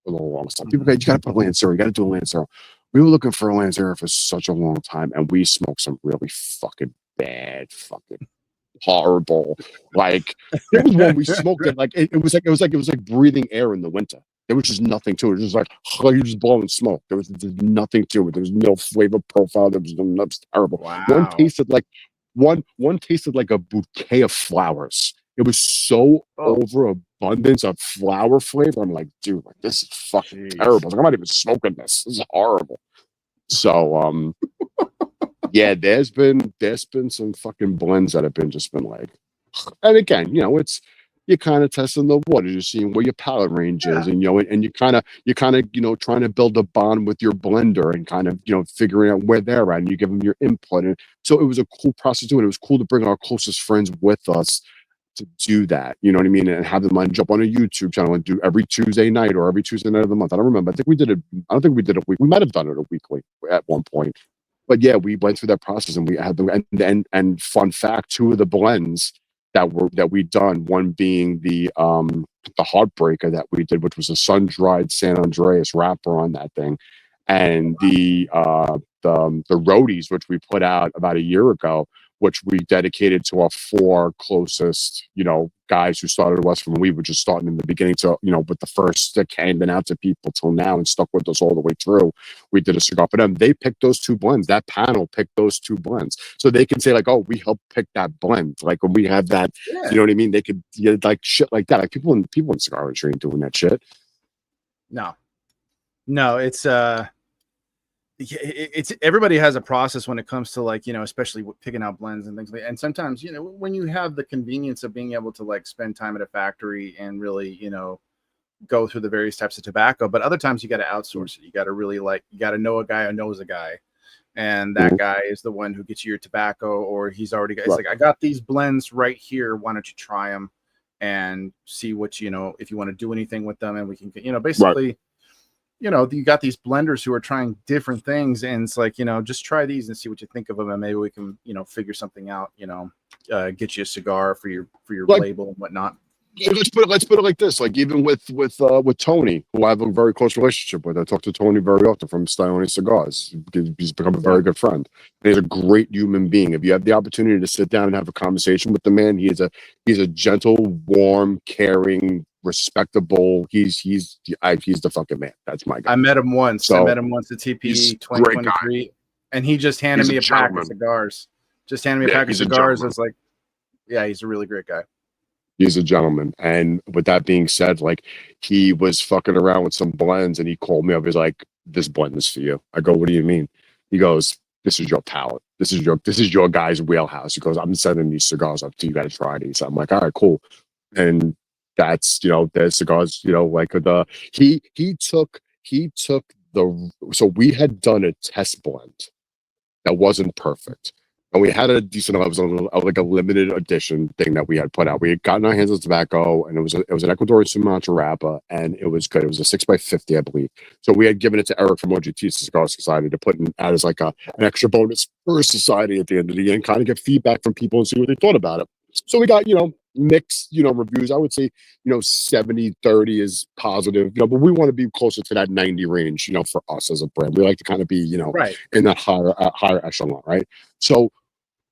A little long stuff. People, you gotta put a Lancero. You gotta do a Lancero. We were looking for a Lancero for such a long time, and we smoked some really fucking bad, fucking horrible. Like, it was when we smoked it. Like, it was like breathing air in the winter. There was just nothing to it. It was just like, you just blowing smoke. There was nothing to it. There was no flavor profile. There was no. It was terrible. Wow. One tasted like a bouquet of flowers. It was so overabundance of flower flavor. I'm like, dude, like, this is fucking terrible. Like, I'm not even smoking this. This is horrible. So, yeah, there's been some fucking blends that have just been like, and again, you know, you're kind of testing the waters. You're seeing where your palate range is, and, you know, and you kind of, you know, trying to build a bond with your blender and kind of, you know, figuring out where they're at, and you give them your input. And so it was a cool process to it. It was cool to bring our closest friends with us to do that, you know what I mean, and have them jump on a YouTube channel and do every Tuesday night or every Tuesday night of the month. I don't remember. I think we did it. I don't think we did it. We might have done it a weekly at one point, but yeah, we went through that process, and we had them. And fun fact, 2 of the blends that we done. One being the Heartbreaker that we did, which was a sun dried San Andreas wrapper on that thing, and the roadies, which we put out about a year ago, which we dedicated to our 4 closest, guys who started with us from when we were just starting in the beginning to, with the first stick handing out to people till now and stuck with us all the way through. We did a cigar for them. They picked those 2 blends. That panel picked those 2 blends. So they can say like, oh, we helped pick that blend. Like when we have that, you know what I mean? They could like shit like that. Like people in cigar industry ain't doing that shit. No, it's it's everybody has a process when it comes to like, especially picking out blends and things like that. And sometimes, when you have the convenience of being able to like spend time at a factory and really, go through the various types of tobacco, but other times you got to outsource it. You got to really you got to know a guy who knows a guy. And that guy is the one who gets you your tobacco, or he's already got, it's like, I got these blends right here. Why don't you try them and see what, if you want to do anything with them, and we can, basically, you got these blenders who are trying different things, and it's like, just try these and see what you think of them, and maybe we can, figure something out, get you a cigar for your label and whatnot. Let's put it like this. Like even with Tony, who I have a very close relationship with. I talk to Tony very often from Stylione Cigars. He's become a very good friend. And he's a great human being. If you have the opportunity to sit down and have a conversation with the man, he's a gentle, warm, caring, respectable. He's the fucking man. That's my guy. I met him once. So, I met him once at TPE 2023, and he just handed me a pack of cigars. Just handed me a pack of cigars. I was like, yeah, he's a really great guy. He's a gentleman. And with that being said, like he was fucking around with some blends and he called me up. He's like, this blend is for you. I go, what do you mean? He goes, this is your palate. This is your guy's wheelhouse. He goes, I'm sending these cigars up to you guys try these. I'm like, all right, cool. And that's, the cigars, like he took so we had done a test blend that wasn't perfect. And we had a decent, it was like a limited edition thing that we had put out. We had gotten our hands on tobacco, and it was an Ecuadorian Sumatra wrapper, and it was good. It was a 6x50, I believe. So we had given it to Eric from OGT Cigar Society to put in as like an extra bonus for society at the end of the year and kind of get feedback from people and see what they thought about it. So we got, mixed, reviews. I would say, 70-30 is positive, but we want to be closer to that 90 range, for us as a brand. We like to kind of be, in that higher echelon, right? So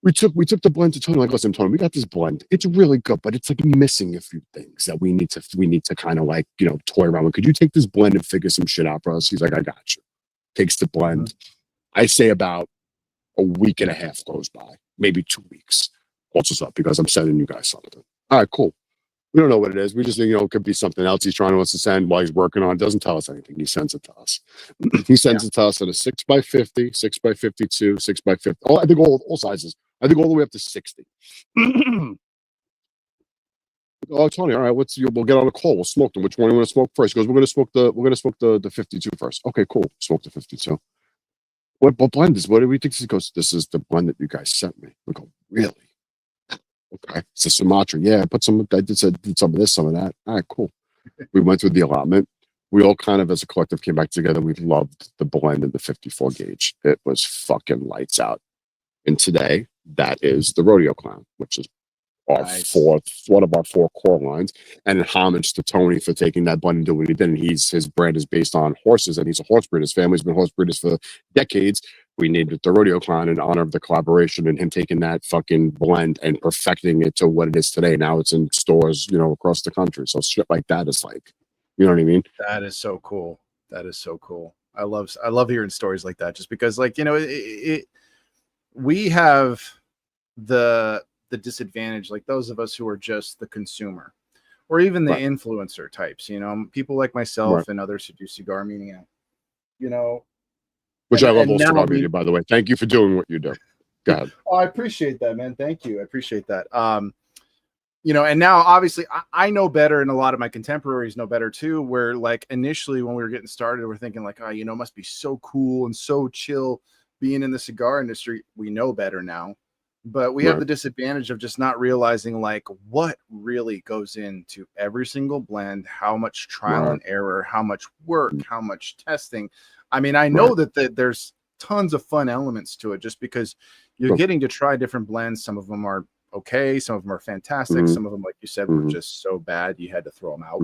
we took the blend to Tony, like, listen, Tony, we got this blend. It's really good, but it's like missing a few things that we need to kind of like, toy around with. Could you take this blend and figure some shit out for us? He's like, I got you. Takes the blend. I say about a week and a half goes by, maybe 2 weeks. Calls us up because I'm sending you guys something. All right, cool. We don't know what it is. We just think, it could be something else he's trying to us to send while he's working on it. Doesn't tell us anything. He sends it to us. He sends it to us at a 6x50, 6x52, 6x50. Oh, I think all sizes. I think all the way up to 60. Oh, Tony, all right, we'll get on a call. We'll smoke them. Which one do you want to smoke first? He goes, we're gonna smoke the 52 first. Okay, cool. Smoke the 52. What blend is? What do we think? He goes, this is the blend that you guys sent me. We go, really? Okay, it's a Sumatra. Yeah, I did some of this, some of that. All right, cool. We went through the allotment. We all kind of, as a collective, came back together. We loved the blend in the 54 gauge. It was fucking lights out. And today, that is the Rodeo Clown, which is our one of our 4 core lines. And in homage to Tony for taking that blend and doing what he did. And his brand is based on horses, and he's a horse breeder. His family's been horse breeders for decades. We named it the Rodeo Clown in honor of the collaboration and him taking that fucking blend and perfecting it to what it is today. Now it's in stores, across the country. So shit like that is like, you know what I mean? That is so cool. That is so cool. I love hearing stories like that, just because, like, we have the disadvantage, like those of us who are just the consumer, or even the influencer types, people like myself and others who do cigar media, which I love all cigar media, by the way. Thank you for doing what you do. Go ahead. Oh, I appreciate that, man. Thank you. I appreciate that. And now obviously I know better, and a lot of my contemporaries know better too, where like initially when we were getting started, we're thinking like, oh, it must be so cool and so chill being in the cigar industry. We know better now, but we have the disadvantage of just not realizing like what really goes into every single blend, how much trial and error, how much work, how much testing. I mean, I know that there's tons of fun elements to it, just because you're getting to try different blends. Some of them are okay, some of them are fantastic, some of them, like you said, were just so bad you had to throw them out.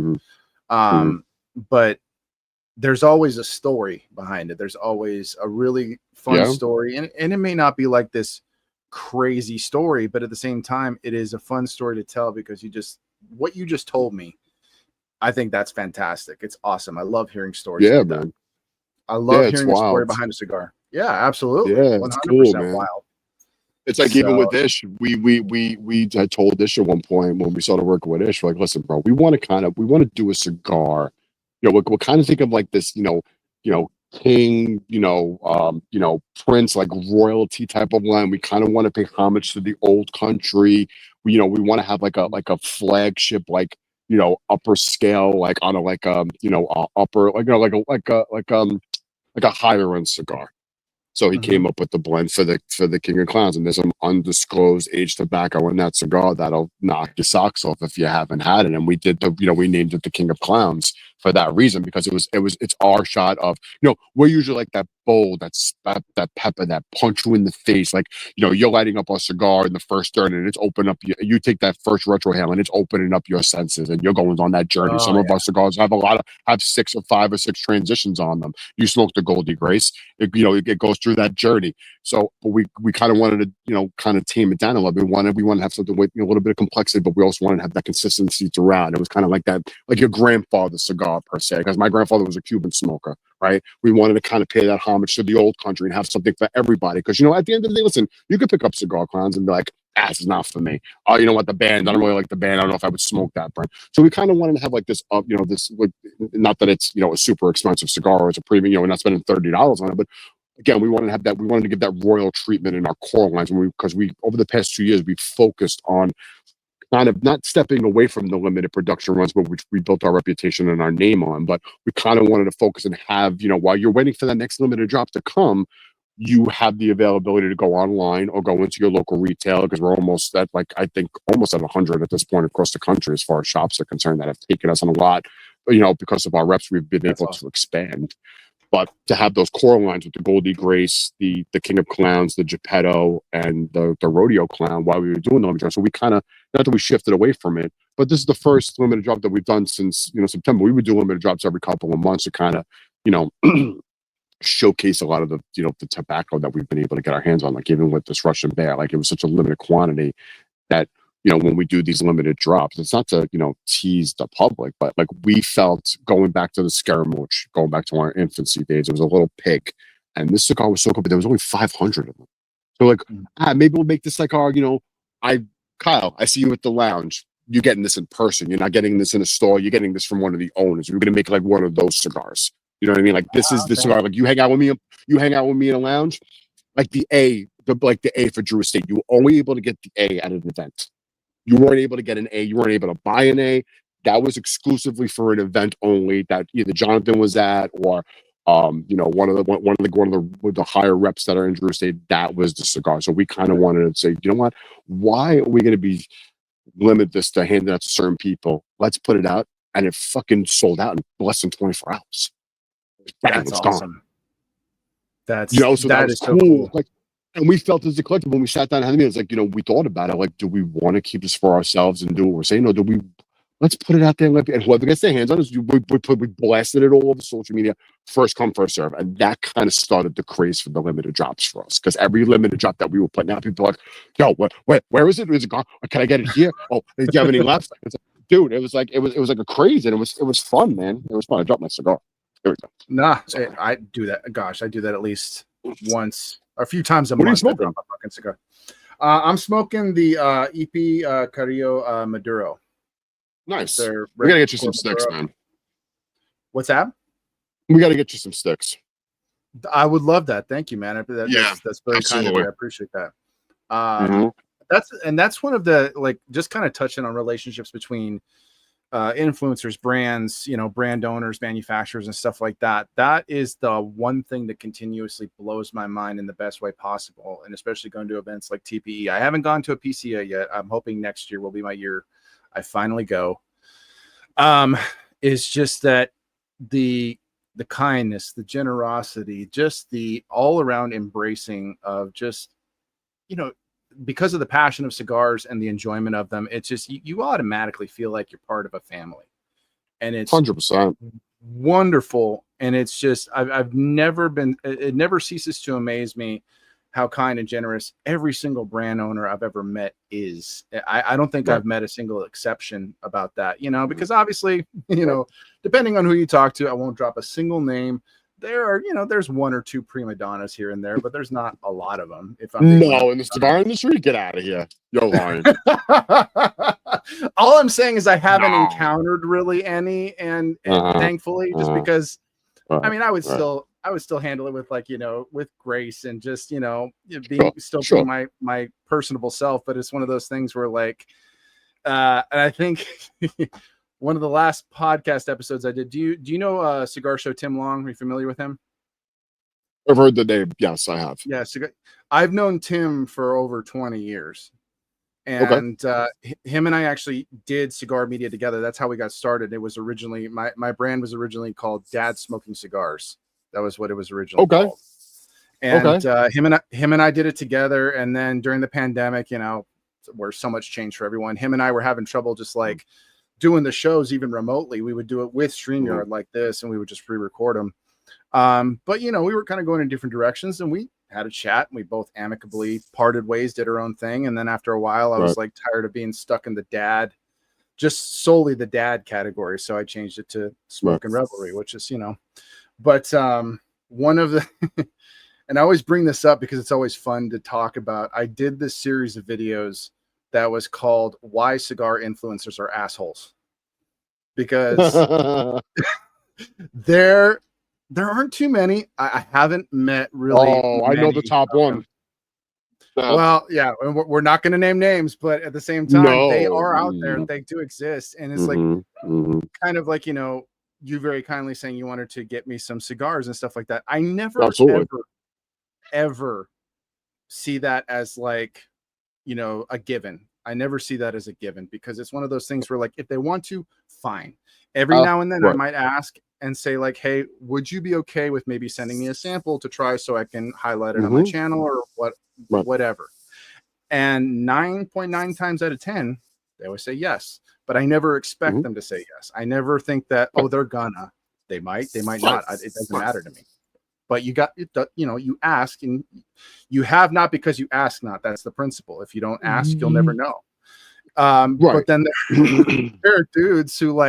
But there's always a story behind it. There's always a really fun story, and it may not be like this crazy story, but at the same time, it is a fun story to tell because what you just told me, I think that's fantastic. It's awesome. I love hearing stories like that. I love hearing a story behind a cigar. Yeah, absolutely. Yeah, 100% it's cool, man. wild. It's like even with Ish, we had told Ish at one point when we started working with Ish, we're like, listen, bro, we want to do a cigar. We're kind of thinking of like this, king, prince, like royalty type of line. We kind of want to pay homage to the old country. We want to have like a flagship, like, upper scale, like on a upper, like a higher end cigar. So he came up with the blend for the King of Clowns, and there's some undisclosed aged tobacco in that cigar that'll knock your socks off if you haven't had it. And we did we named it the King of Clowns for that reason, because it's our shot of, we're usually like that bold, that pepper, that punch you in the face, like, you're lighting up a cigar in the first turn and it's open up, you take that first retrohale and it's opening up your senses and you're going on that journey. Some of our cigars have have 6 or 5 or 6 transitions on them. You smoke the Goldie Grace, it goes through that journey. So we kind of wanted to, kind of tame it down a little bit. We want to have something with a little bit of complexity, but we also wanted to have that consistency throughout. It was kind of like that, like your grandfather's cigar per se, because my grandfather was a Cuban smoker, right? We wanted to kind of pay that homage to the old country and have something for everybody. Because, at the end of the day, listen, you could pick up Cigar Clowns and be like, this is not for me. Oh, you know what, the band, I don't really like the band. I don't know if I would smoke that brand. So we kind of wanted to have like this, this, like, not that it's, a super expensive cigar or it's a premium, we're not spending $30 on it, but again, we wanted to have that. We wanted to give that royal treatment in our core lines, because we over the past 2 years we focused on kind of not stepping away from the limited production runs, but which we built our reputation and our name on. But we kind of wanted to focus and have, while you're waiting for that next limited drop to come, you have the availability to go online or go into your local retailer, because we're almost at, like, I think almost at 100 at this point across the country as far as shops are concerned that have taken us on a lot. Because of our reps, we've been able to expand. But to have those core lines with the Goldie Grace, the King of Clowns, the Geppetto, and the Rodeo Clown while we were doing the limited drop. So we kind of, not that we shifted away from it, but this is the first limited drop that we've done since, September. We would do limited drops every couple of months to kind of, showcase a lot of the, the tobacco that we've been able to get our hands on. Like even with this Russian Bear, like it was such a limited quantity that, when we do these limited drops, it's not to, tease the public, but like we felt going back to the Scaramouche, going back to our infancy days, it was a little pig. And this cigar was so good, but there was only 500 of them. So like, maybe we'll make this like our, Kyle, I see you at the lounge. You're getting this in person. You're not getting this in a store. You're getting this from one of the owners. We're going to make like one of those cigars. You know what I mean? Like this is the cigar. Like you hang out with me in a lounge, like the A for Drew Estate. You were only able to get the A at an event. You weren't able to get an A. You weren't able to buy an A. That was exclusively for an event only that either Jonathan was at or, one of the higher reps that are in Drew Estate. That was the cigar. So we kind of wanted to say, you know what? Why are we going to be limit this to handing out to certain people? Let's put it out, and it fucking sold out in less than 24 hours. That's awesome. Gone. That's so that was so cool. Like. And we felt as a collective when we sat down and had the meeting, it's like, we thought about it. Like, do we want to keep this for ourselves and do what we're saying? Or let's put it out there and whoever gets their hands on it, we blasted it all over social media, first come, first serve. And that kind of started the craze for the limited drops for us. Because every limited drop that we were putting out, people were like, yo, where is it? Is it gone? Can I get it here? Oh, do you have any left? It's like, dude, it was like a craze, and it was fun, man. It was fun. I dropped my cigar. There we go. Nah, I do that. Gosh, I do that at least once. A few times a month. What are you smoking? I drop a fucking cigar. I'm smoking the EP Carrillo Maduro. Nice. We gotta get you some sticks, man. What's that? We gotta get you some sticks. I would love that. Thank you, man. That's very absolutely. kind of you. I appreciate that. That's one of the, like, just kind of touching on relationships between influencers, brands, brand owners, manufacturers, and stuff like that. That is the one thing that continuously blows my mind in the best way possible. And especially going to events like TPE. I haven't gone to a PCA yet. I'm hoping next year will be my year I finally go. Is just that the kindness, the generosity, just the all around embracing of just, because of the passion of cigars and the enjoyment of them, it's just you automatically feel like you're part of a family, and it's 100%. wonderful. And it's just I've never been. It never ceases to amaze me how kind and generous every single brand owner I've ever met is. I don't think I've met a single exception about that, because obviously, depending on who you talk to, I won't drop a single name. There are, there's one or two prima donnas here and there, but there's not a lot of them. If I'm in the cigar industry, get out of here. You're lying. All I'm saying is I haven't encountered really any, and thankfully, just because, I mean, I would still handle it with with grace and just, being being my personable self. But it's one of those things where and I think one of the last podcast episodes I did, do you know Cigar Show Tim Long? Are you familiar with him? I've heard the name. Yes, I have. Yeah, I've known Tim for over 20 years. And him and I actually did cigar media together. That's how we got started. It was originally my brand was originally called Dad Smoking Cigars. That was what it was originally called. And him and I did it together. And then during the pandemic, where so much changed for everyone, him and I were having trouble just doing the shows even remotely. We would do it with StreamYard like this, and we would just pre-record them. But we were kind of going in different directions, and we had a chat, and we both amicably parted ways, did our own thing. And then after a while, I was tired of being stuck in just solely the dad category. So I changed it to Smoke and Revelry, which is, but one of the, and I always bring this up because it's always fun to talk about. I did this series of videos that was called Why Cigar Influencers Are Assholes, because there aren't too many. I haven't met really. Oh, I know the top one. Well, yeah, we're not going to name names, but at the same time, they are out there and they do exist. And it's kind of like, you very kindly saying you wanted to get me some cigars and stuff like that. I never, ever see that as a given. I never see that as a given, because it's one of those things where if they want to, fine. Every now and then I might ask and say hey, would you be okay with maybe sending me a sample to try so I can highlight it on my channel or whatever. And 9.9 times out of 10, they always say yes, but I never expect them to say yes. I never think that, they're gonna, they might not. It doesn't matter to me. But you ask, and you have not because you ask not. That's the principle. If you don't ask, you'll never know. But then there are dudes who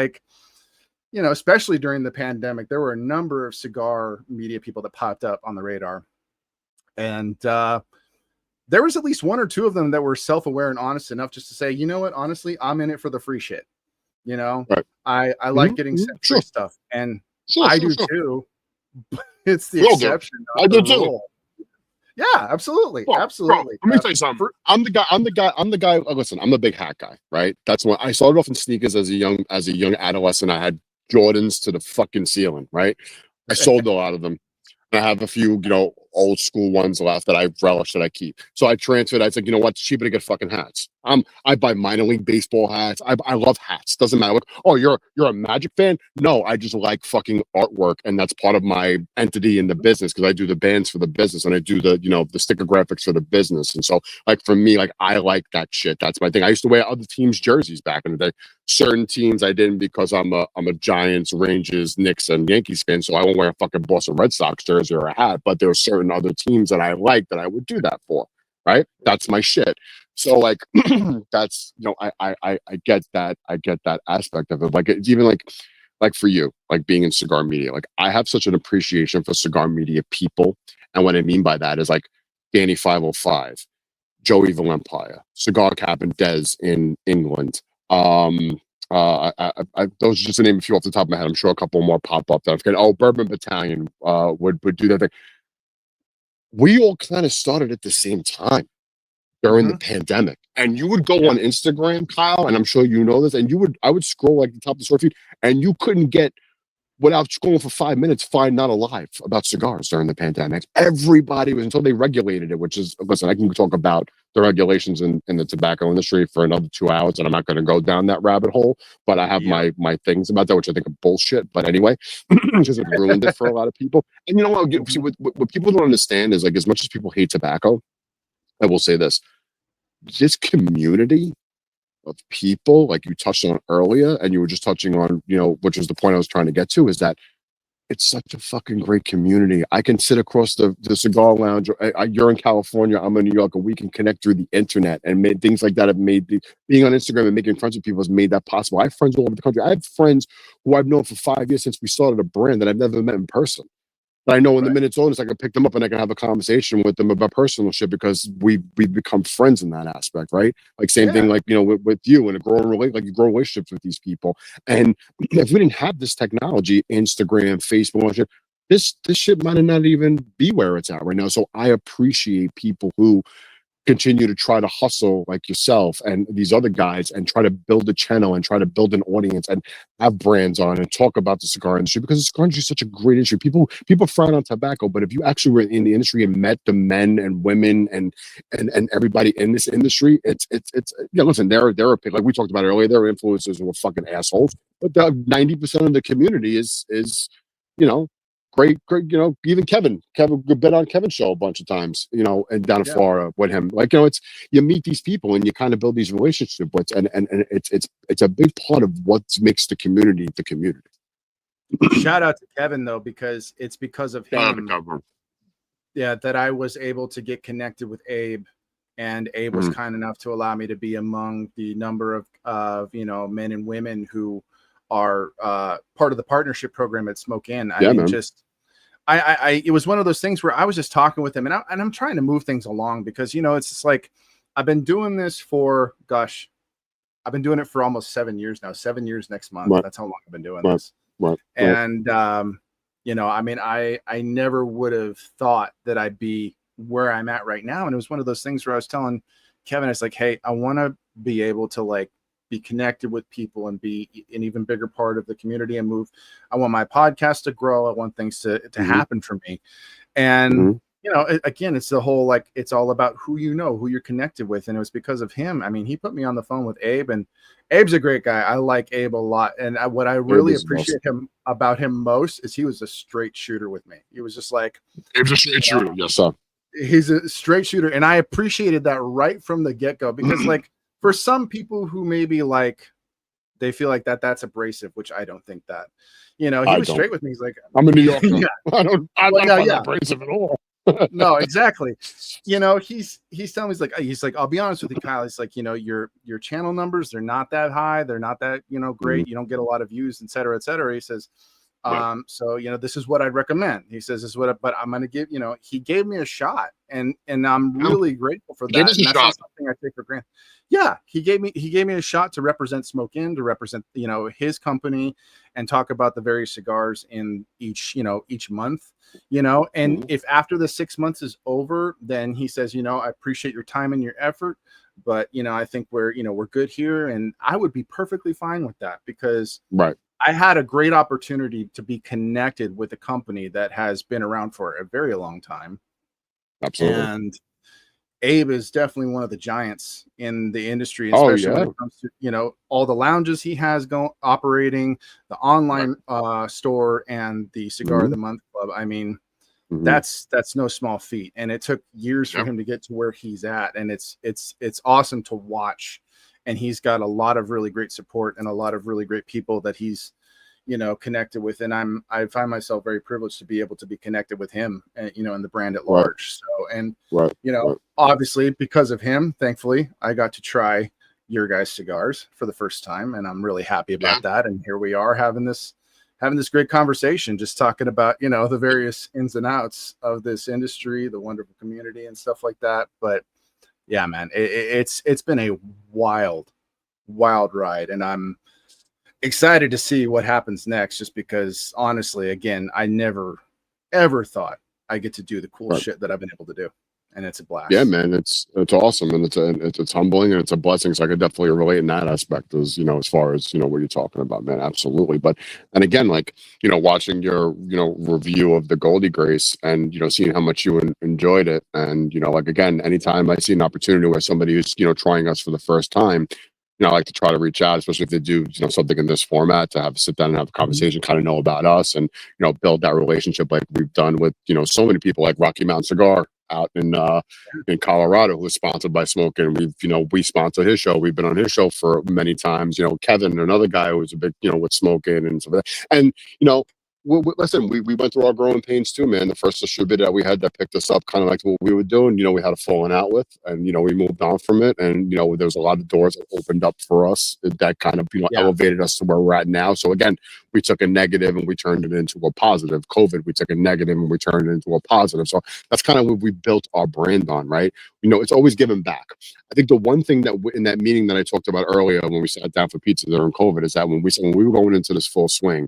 especially during the pandemic, there were a number of cigar media people that popped up on the radar. And there was at least one or two of them that were self-aware and honest enough just to say, you know what, honestly, I'm in it for the free shit. I like getting sent free stuff. And I do too. But it's the exception. I do too. Yeah, absolutely. Absolutely. Bro, let me tell you something. I'm the guy. Listen, I'm a big hat guy, right? That's when I started off in sneakers as a young adolescent. I had Jordans to the fucking ceiling, right? I sold a lot of them. I have a few, old school ones left that I relish that I keep. So I transferred. I said, you know what? It's cheaper to get fucking hats. I buy minor league baseball hats. I love hats. Doesn't matter. You're a Magic fan? No, I just like fucking artwork, and that's part of my entity in the business, because I do the bands for the business and I do the the sticker graphics for the business. And so for me, I like that shit. That's my thing. I used to wear other teams' jerseys back in the day. Certain teams I didn't, because I'm a Giants, Rangers, Knicks, and Yankees fan, so I won't wear a fucking Boston Red Sox jersey or a hat. But there are certain other teams that I like that I would do that for. Right? That's my shit. So that's I get that. I get that aspect of it. It's even for you, being in cigar media. I have such an appreciation for cigar media people, and what I mean by that is Danny 505, Joey Valempire, Cigar Cap and Dez in England. Those are just to name a few off the top of my head. I'm sure a couple more pop up that I'm forgetting. Oh, Bourbon Battalion would do that thing. We all kind of started at the same time during the pandemic, and you would go on Instagram, Kyle, and I'm sure you know this, and I would scroll the top of the story feed, and you couldn't get, without scrolling for 5 minutes, Find Not Alive about cigars during the pandemic. Everybody was, until they regulated it, which is, listen, I can talk about the regulations in the tobacco industry for another 2 hours, and I'm not going to go down that rabbit hole, but I have my things about that, which I think are bullshit. But anyway, because it ruined it for a lot of people. And you know what? See, what people don't understand is, as much as people hate tobacco, I will say this: this community of people, like you touched on earlier, and you were just touching on, you know, which is the point I was trying to get to, is that it's such a fucking great community. I can sit across the cigar lounge. You're in California, I'm in New York, and we can connect through the internet, and made things like that have made being on Instagram and making friends with people has made that possible. I have friends all over the country. I have friends who I've known for 5 years since we started a brand that I've never met in person. But I know in the minute's notice, I can pick them up and I can have a conversation with them about personal shit because we've become friends in that aspect, right? Like same thing, like, you know, with you and a growing relate, like you grow relationships with these people. And if we didn't have this technology, Instagram, Facebook, this shit might not even be where it's at right now. So I appreciate people who continue to try to hustle like yourself and these other guys and try to build a channel and try to build an audience and have brands on and talk about the cigar industry, because the cigar industry is such a great industry. People frown on tobacco, but if you actually were in the industry and met the men and women and everybody in this industry, it's yeah, listen, there are like we talked about earlier, there are influencers who are fucking assholes, but 90% of the community is you know, great, you know, even Kevin been on Kevin's show a bunch of times, you know, and down in Florida with him. Like, you know, it's, you meet these people and you kind of build these relationships with, and it's a big part of what makes the community. Shout out to Kevin though, because it's because of him, that I was able to get connected with Abe, and Abe was kind enough to allow me to be among the number of you know, men and women who are part of the partnership program at Smoke Inn. I mean, just it was one of those things where I was just talking with him, and I'm trying to move things along, because, you know, it's just like, I've been doing this for, gosh, I've been doing it for almost 7 years now. 7 years next month. That's how long I've been doing this. And you know, I mean, I never would have thought that I'd be where I'm at right now. And it was one of those things where I was telling Kevin, it's like, hey, I want to be able to like be connected with people and be an even bigger part of the community and move. I want my podcast to grow. I want things to happen for me. And you know, again, it's the whole, like, it's all about who you know, who you're connected with. And it was because of him. I mean, he put me on the phone with Abe, and Abe's a great guy. I like Abe a lot. And what I really appreciate about him most is he was a straight shooter with me. He was just like, Abe's a straight shooter. Yes, sir. He's a straight shooter. And I appreciated that right from the get-go, because like, for some people who maybe like, they feel like that's abrasive, which I don't think that, you know, he was straight with me. He's like, I'm a New Yorker. I'm not abrasive at all. No, exactly. You know, he's telling me, he's like, I'll be honest with you, Kyle. He's like, you know, your channel numbers, they're not that high. They're not that, you know, great. You don't get a lot of views, et cetera, et cetera. He says, so, you know, this is what I'd recommend. He says, this is what, but I'm going to give, you know, he gave me a shot, and I'm really grateful for that. And that's not something I take for granted. Yeah. He gave me a shot to represent Smoke Inn, to represent, you know, his company, and talk about the various cigars in each month, you know, and if after the 6 months is over, then he says, you know, I appreciate your time and your effort, but, you know, I think we're good here. And I would be perfectly fine with that, because I had a great opportunity to be connected with a company that has been around for a very long time. Absolutely. And Abe is definitely one of the giants in the industry, especially when it comes to, you know, all the lounges he has operating, the online store, and the Cigar of the Month Club. I mean, that's no small feat, and it took years for him to get to where he's at, and it's awesome to watch. And he's got a lot of really great support and a lot of really great people that he's, you know, connected with. And I find myself very privileged to be able to be connected with him, you know, and the brand at large. So, and, you know, obviously because of him, thankfully, I got to try your guys' cigars for the first time, and I'm really happy about that. And here we are having this great conversation, just talking about, you know, the various ins and outs of this industry, the wonderful community and stuff like that. But yeah, man, it's been a wild ride, and I'm excited to see what happens next, just because honestly, again, I never ever thought I get to do the cool shit that I've been able to do, and it's a blast. Yeah, man, it's awesome, and it's humbling, and it's a blessing. So I could definitely relate in that aspect, as you know, as far as, you know, what you're talking about, man. Absolutely. But and again, like, you know, watching your, you know, review of the Goldie Grace, and, you know, seeing how much you enjoyed it, and, you know, like, again, anytime I see an opportunity where somebody who's, you know, trying us for the first time, you know, I like to try to reach out, especially if they do, you know, something in this format, to have sit down and have a conversation, kind of know about us, and, you know, build that relationship like we've done with, you know, so many people, like Rocky Mountain Cigar out in Colorado, who was sponsored by Smoking. We sponsored his show. We've been on his show for many times. Kevin, another guy who was a big, with Smoking and stuff like that. And listen, we went through our growing pains too, man. The first distributor that we had that picked us up, kind of like what we were doing, we had a falling out with, and we moved on from it, and there was a lot of doors that opened up for us that kind of elevated us to where we're at now. So again, we took a negative and we turned it into a positive. COVID, we took a negative and we turned it into a positive. So that's kind of what we built our brand on, right? It's always giving back. I think the one thing that in that meeting that I talked about earlier when we sat down for pizza during COVID is that when we were going into this full swing,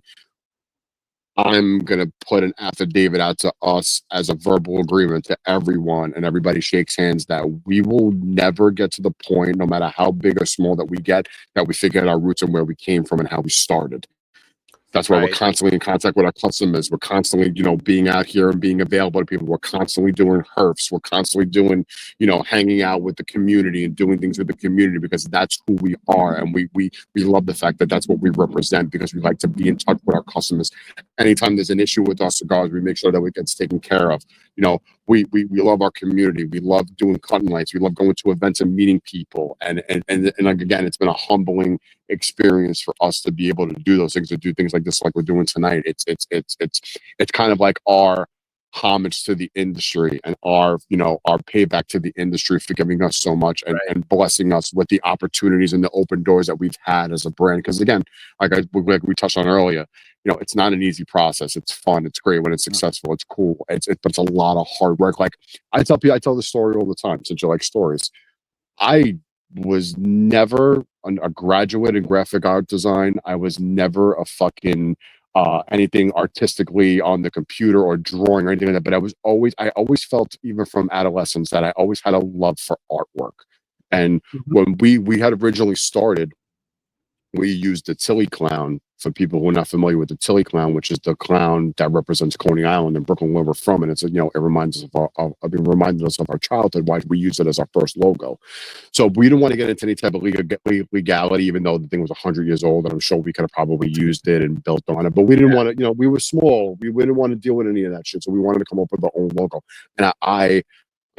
I'm going to put an affidavit out to us as a verbal agreement to everyone, and everybody shakes hands, that we will never get to the point, no matter how big or small that we get, that we figure out our roots and where we came from and how we started. That's why we're constantly in contact with our customers. We're constantly, being out here and being available to people. We're constantly doing herfs. We're constantly doing, hanging out with the community and doing things with the community, because that's who we are. And we love the fact that that's what we represent, because we like to be in touch with our customers. Anytime there's an issue with our cigars, we make sure that it gets taken care of. We love our community. We love doing cutting lights. We love going to events and meeting people. And again, it's been a humbling experience for us to be able to do those things, to do things like this, like we're doing tonight. It's kind of like our homage to the industry, and our payback to the industry for giving us so much, and blessing us with the opportunities and the open doors that we've had as a brand. Because again, like we touched on earlier, it's not an easy process. It's fun. It's great when it's successful. It's cool. But it's a lot of hard work. Like I tell the story all the time, since you like stories. I was never a graduate in graphic art design. I was never a fucking anything artistically on the computer or drawing or anything like that. But I always felt, even from adolescence, that I always had a love for artwork. And when we had originally started, we used the Tilly clown. For people who are not familiar with the Tilly clown, which is the clown that represents Coney Island and Brooklyn, where we're from, and it reminds us of our childhood. Why we used it as our first logo. So we didn't want to get into any type of legality, even though the thing was 100 years old, and I'm sure we could have probably used it and built on it. But we didn't want to. We were small. We didn't want to deal with any of that shit. So we wanted to come up with our own logo. And I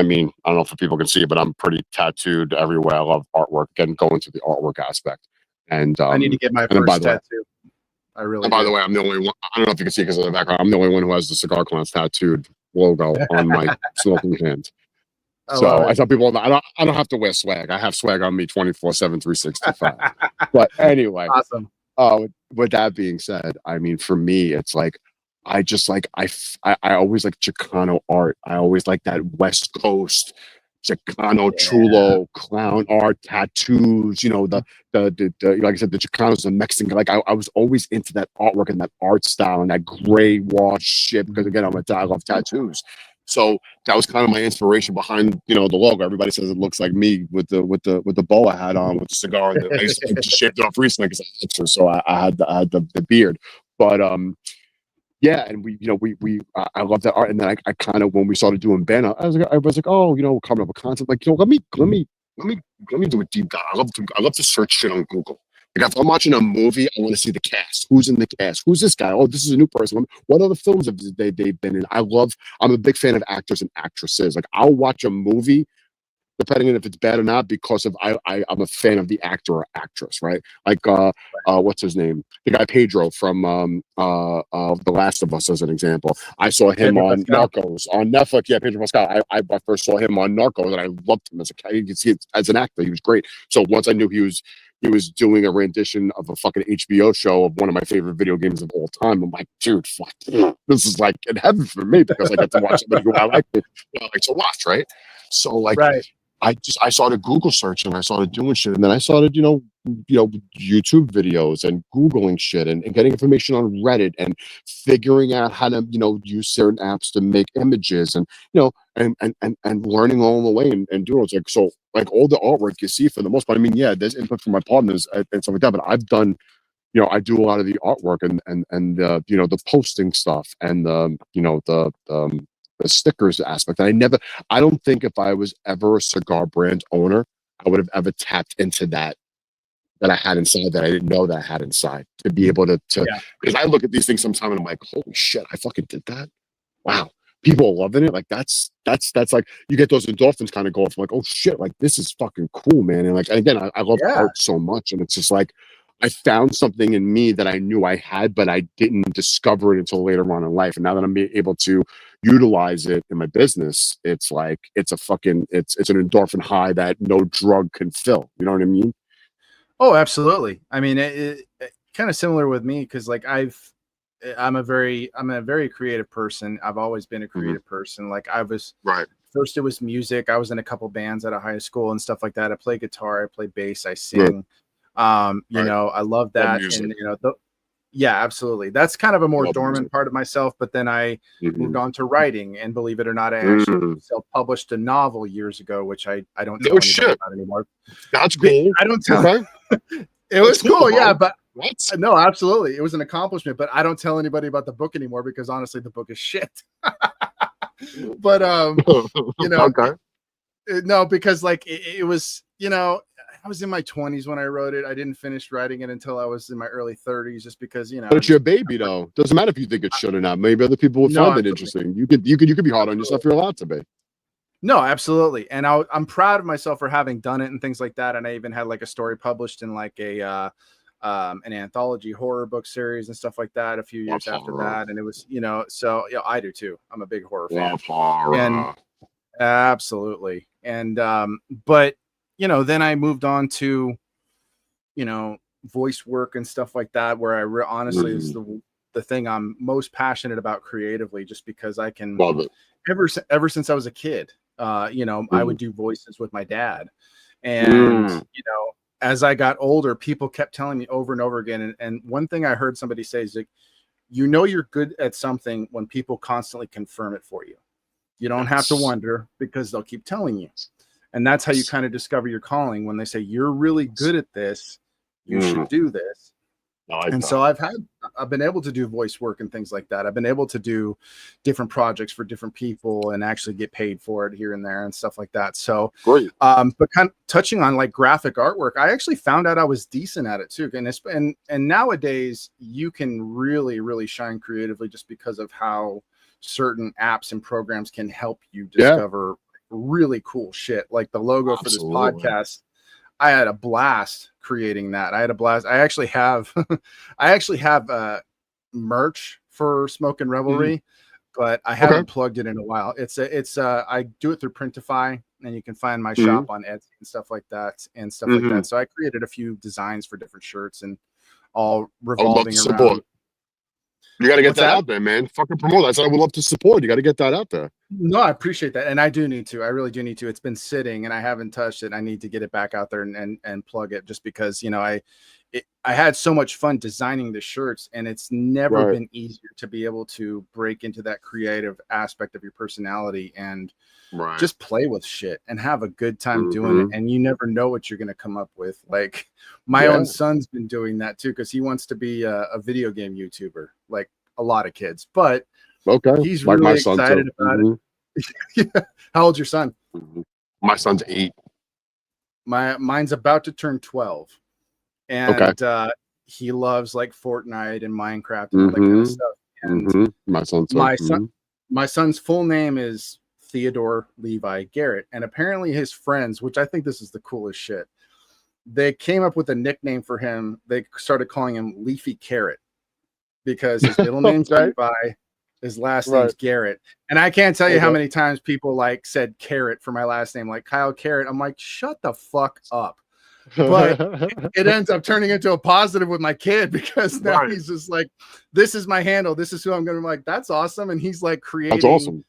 mean, I don't know if people can see it, but I'm pretty tattooed everywhere. I love artwork. Again, going to the artwork aspect. And I need to get my first tattoo. I really. And by the way, I'm the only one. I don't know if you can see because of the background. I'm the only one who has the Cigar Clowns tattooed logo on my smoking hand. So I tell people I don't have to wear swag. I have swag on me 24/7, 365. But anyway, awesome. With that being said, I mean, for me, it's like I always like Chicano art. I always like that West Coast Chicano chulo clown art, tattoos, the like I said, the Chicanos, the Mexican, like I was always into that artwork and that art style and that gray wash shit, because again, I love tattoos. So that was kind of my inspiration behind, the logo. Everybody says it looks like me with the boa hat on, with the cigar. And I just shaved it off recently because I had to, so I had the beard. But yeah, and I love that art. And then I kind of, when we started doing banner, I was like, oh, coming up with concept. Like, let me do a deep dive. I love to search shit on Google. Like if I'm watching a movie, I want to see the cast. Who's in the cast? Who's this guy? Oh, this is a new person. What other films have they've been in? I'm a big fan of actors and actresses. Like I'll watch a movie, depending on if it's bad or not, because of I'm a fan of the actor or actress, right? Like what's his name? The guy Pedro from The Last of Us, as an example. I saw him on Narcos on Netflix. Yeah, Pedro Pascal. I first saw him on Narcos, and I loved him as a, you can see it as an actor. He was great. So once I knew he was doing a rendition of a fucking HBO show of one of my favorite video games of all time, I'm like, dude, fuck, this is like in heaven for me, because I get to watch somebody who I like to watch, right? So like. Right. I started Google searching, I started doing shit, and then I started, YouTube videos and Googling shit and getting information on Reddit and figuring out how to, use certain apps to make images and, and learning all the way and doing it. Like, so like all the artwork you see, for the most part, I mean, yeah, there's input from my partners and stuff like that, but I've done, I do a lot of the artwork and the posting stuff and the stickers aspect. I don't think if I was ever a cigar brand owner, I would have ever tapped into that I had inside, that I didn't know that I had inside, to be able to because I look at these things sometimes and I'm like, holy shit, I fucking did that. Wow. people are loving it. Like that's like you get those endorphins kind of go off. Like, oh shit, like this is fucking cool, man. And like, and again, I love Yeah. art so much, and it's just like I found something in me that I knew I had, but I didn't discover it until later on in life. And now that I'm able to utilize it in my business, it's like it's an endorphin high that no drug can fill. You know what I mean? Oh, absolutely. I mean, it kind of similar with me because like I'm a very creative person. I've always been a creative person. Like I was first, it was music. I was in a couple bands at a high school and stuff like that. I play guitar, I play bass, I sing. You know, I love that. And you know, yeah, absolutely. That's kind of a more dormant part of myself. But then I moved on to writing, and believe it or not, I actually self-published a novel years ago, which I don't tell anybody about anymore. That's cool. I don't tell. It was cool, yeah, but no, absolutely, it was an accomplishment. But I don't tell anybody about the book anymore because honestly, the book is shit. But you know, no, because like it was, you know, I was in my 20s when I wrote it. I didn't finish writing it until I was in my early 30s, just because, you know. But it's your baby, though. Doesn't matter if you think it should or not. Maybe other people would find it interesting. You could be hard on yourself. You're allowed to be. No, absolutely. And I'm proud of myself for having done it and things like that. And I even had like a story published in like an anthology horror book series and stuff like that a few years after that. And it was, you know, so yeah, I do too. I'm a big horror fan. And absolutely. And but you know, then I moved on to, you know, voice work and stuff like that, where I honestly is the thing I'm most passionate about creatively, just because I can love it. Ever since I was a kid, you know, I would do voices with my dad. And, you know, as I got older, people kept telling me over and over again. And one thing I heard somebody say is like, you know, you're good at something when people constantly confirm it for you. You don't have to wonder because they'll keep telling you. And that's how you kind of discover your calling, when they say you're really good at this, you should do this. And so I've been able to do voice work and things like that. I've been able to do different projects for different people and actually get paid for it here and there and stuff like that. So great. But kind of touching on like graphic artwork, I actually found out I was decent at it too. And nowadays you can really shine creatively just because of how certain apps and programs can help you discover really cool shit. Like the logo for this podcast, I had a blast creating that. I actually have merch for Smoke and Revelry, but I haven't plugged it in a while. I do it through Printify, and you can find my shop on Etsy and stuff like that like that. So I created a few designs for different shirts and all revolving around. You got to get that out there, man. Fucking promote that. I would love to support. You got to get that out there. No, I appreciate that. And I do need to. I really do need to. It's been sitting and I haven't touched it. I need to get it back out there and plug it, just because, you know, I had so much fun designing the shirts, and it's never been easier to be able to break into that creative aspect of your personality and just play with shit and have a good time doing it. And you never know what you're going to come up with. Like my own son's been doing that too, because he wants to be a video game YouTuber, like a lot of kids. But he's like really excited about it. How old's your son? My son's 8. Mine's about to turn 12. And he loves like Fortnite and Minecraft and all that kind of stuff. And my son's full name is Theodore Levi Garrett. And apparently his friends, which I think this is the coolest shit, they came up with a nickname for him. They started calling him Leafy Carrot, because his middle name's Levi, his last name's Garrett. And I can't tell you how many times people like said Carrot for my last name, like Kyle Carrot. I'm like, shut the fuck up. But it ends up turning into a positive with my kid, because now he's just like, this is my handle, this is who I'm gonna be. Like, that's awesome. And he's like creating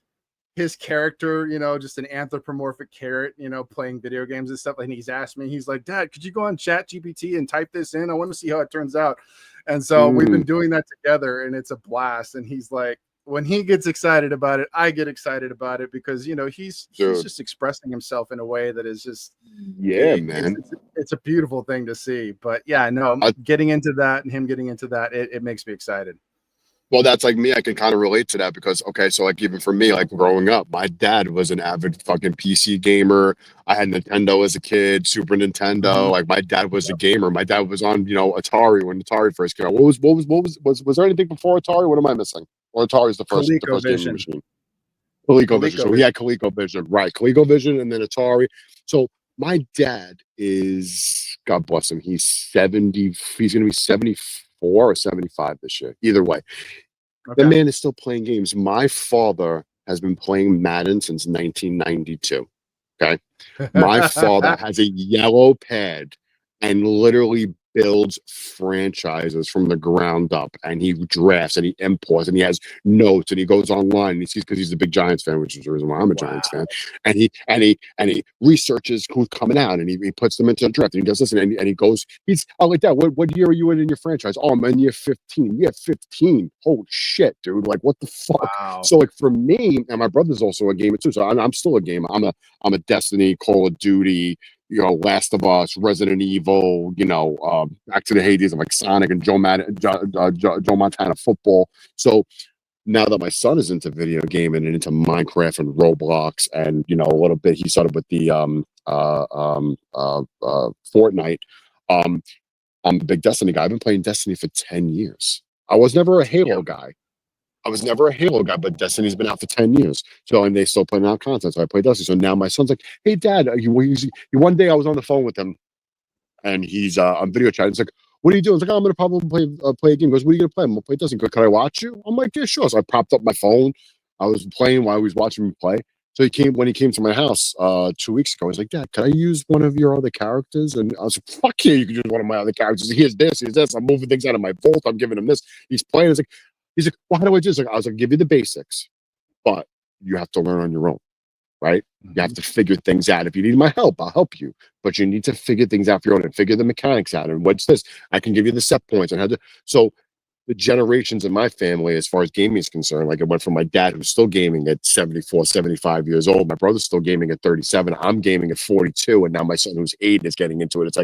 his character, you know, just an anthropomorphic carrot, you know, playing video games and stuff. And he's asked me, he's like, Dad, could you go on ChatGPT and type this in? I want to see how it turns out. And so we've been doing that together, and it's a blast. And he's like, when he gets excited about it, I get excited about it, because, you know, he's just expressing himself in a way that is just, man, it's a beautiful thing to see. But yeah, no, getting into that and him getting into that, it makes me excited. Well, that's like me. I can kind of relate to that, because, so like even for me, like growing up, my dad was an avid fucking PC gamer. I had Nintendo as a kid, Super Nintendo. Like my dad was a gamer. My dad was on, you know, Atari when Atari first came out. Was there anything before Atari? What am I missing? Or Atari is the first gaming machine? ColecoVision. So he had ColecoVision, right? ColecoVision, and then Atari. So my dad is, God bless him, he's 70. He's going to be 74 or 75 this year. Either way, the man is still playing games. My father has been playing Madden since 1992. Okay, my father has a yellow pad and literally builds franchises from the ground up, and he drafts and he imports and he has notes and he goes online and he sees, because he's a big Giants fan, which is the reason why I'm a Giants fan, and he researches who's coming out and he puts them into the draft and he does this and he goes, he's like that. What year are you in your franchise? Oh, I'm in year 15. Yeah, 15. Holy shit, dude! Like, what the fuck? Wow. So like for me, and my brother's also a gamer too, so I'm still a gamer. I'm a Destiny, Call of Duty, Last of Us, Resident Evil, Back to the Hades. I'm like Sonic and Joe Montana football. So now that my son is into video gaming and into Minecraft and Roblox and a little bit, he started with the Fortnite. I'm a big Destiny guy. I've been playing Destiny for 10 years. I was never a Halo guy. But Destiny's been out for 10 years. So, and they still putting out content. So I play Destiny. So now my son's like, hey, Dad, one day I was on the phone with him and he's on video chat. He's like, what are you doing? He's like, oh, I'm going to probably play a game. He goes, what are you going to play? I'm going to play Destiny. Can I watch you? I'm like, yeah, sure. So I propped up my phone. I was playing while he was watching me play. So when he came to my house 2 weeks ago, he's like, Dad, can I use one of your other characters? And I was like, fuck yeah, you can use one of my other characters. Here's this. I'm moving things out of my vault. I'm giving him this. He's playing. He's like, well, how do I do this? I was like, give you the basics, but you have to learn on your own, right? You have to figure things out. If you need my help, I'll help you. But you need to figure things out for your own and figure the mechanics out. And what's this? I can give you the set points and how to. So the generations in my family, as far as gaming is concerned, like it went from my dad, who's still gaming at 74, 75 years old. My brother's still gaming at 37. I'm gaming at 42. And now my son, who's 8, is getting into it.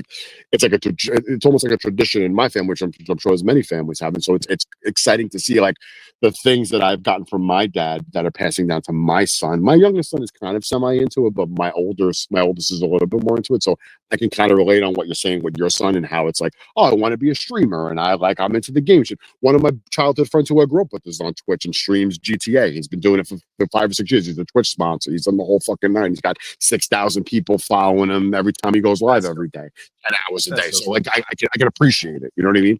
It's almost like a tradition in my family, which I'm sure as many families have. And so it's exciting to see like the things that I've gotten from my dad that are passing down to my son. My youngest son is kind of semi into it, but my oldest is a little bit more into it. So I can kind of relate on what you're saying with your son and how it's like, oh, I want to be a streamer and I'm into the game shit. One of my childhood friends who I grew up with is on Twitch and streams GTA. He's been doing it for 5 or 6 years. He's a Twitch sponsor. He's on the whole fucking night. He's got 6,000 people following him every time he goes live every day, 10 hours a day. So like I can appreciate it. You know what I mean?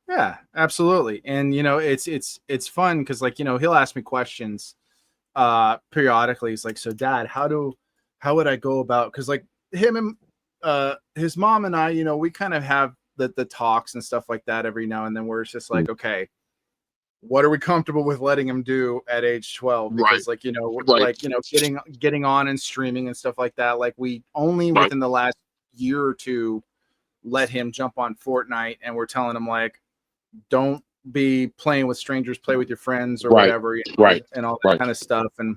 Yeah, absolutely. And it's fun because he'll ask me questions periodically. He's like, so Dad, how would I go about, because like him and his mom and I, we kind of have the talks and stuff like that every now and then, where it's just like, okay, what are we comfortable with letting him do at age 12? Because getting on and streaming and stuff like that, like we only within the last year or two let him jump on Fortnite, and we're telling him like, don't be playing with strangers, play with your friends or whatever, and all that kind of stuff. And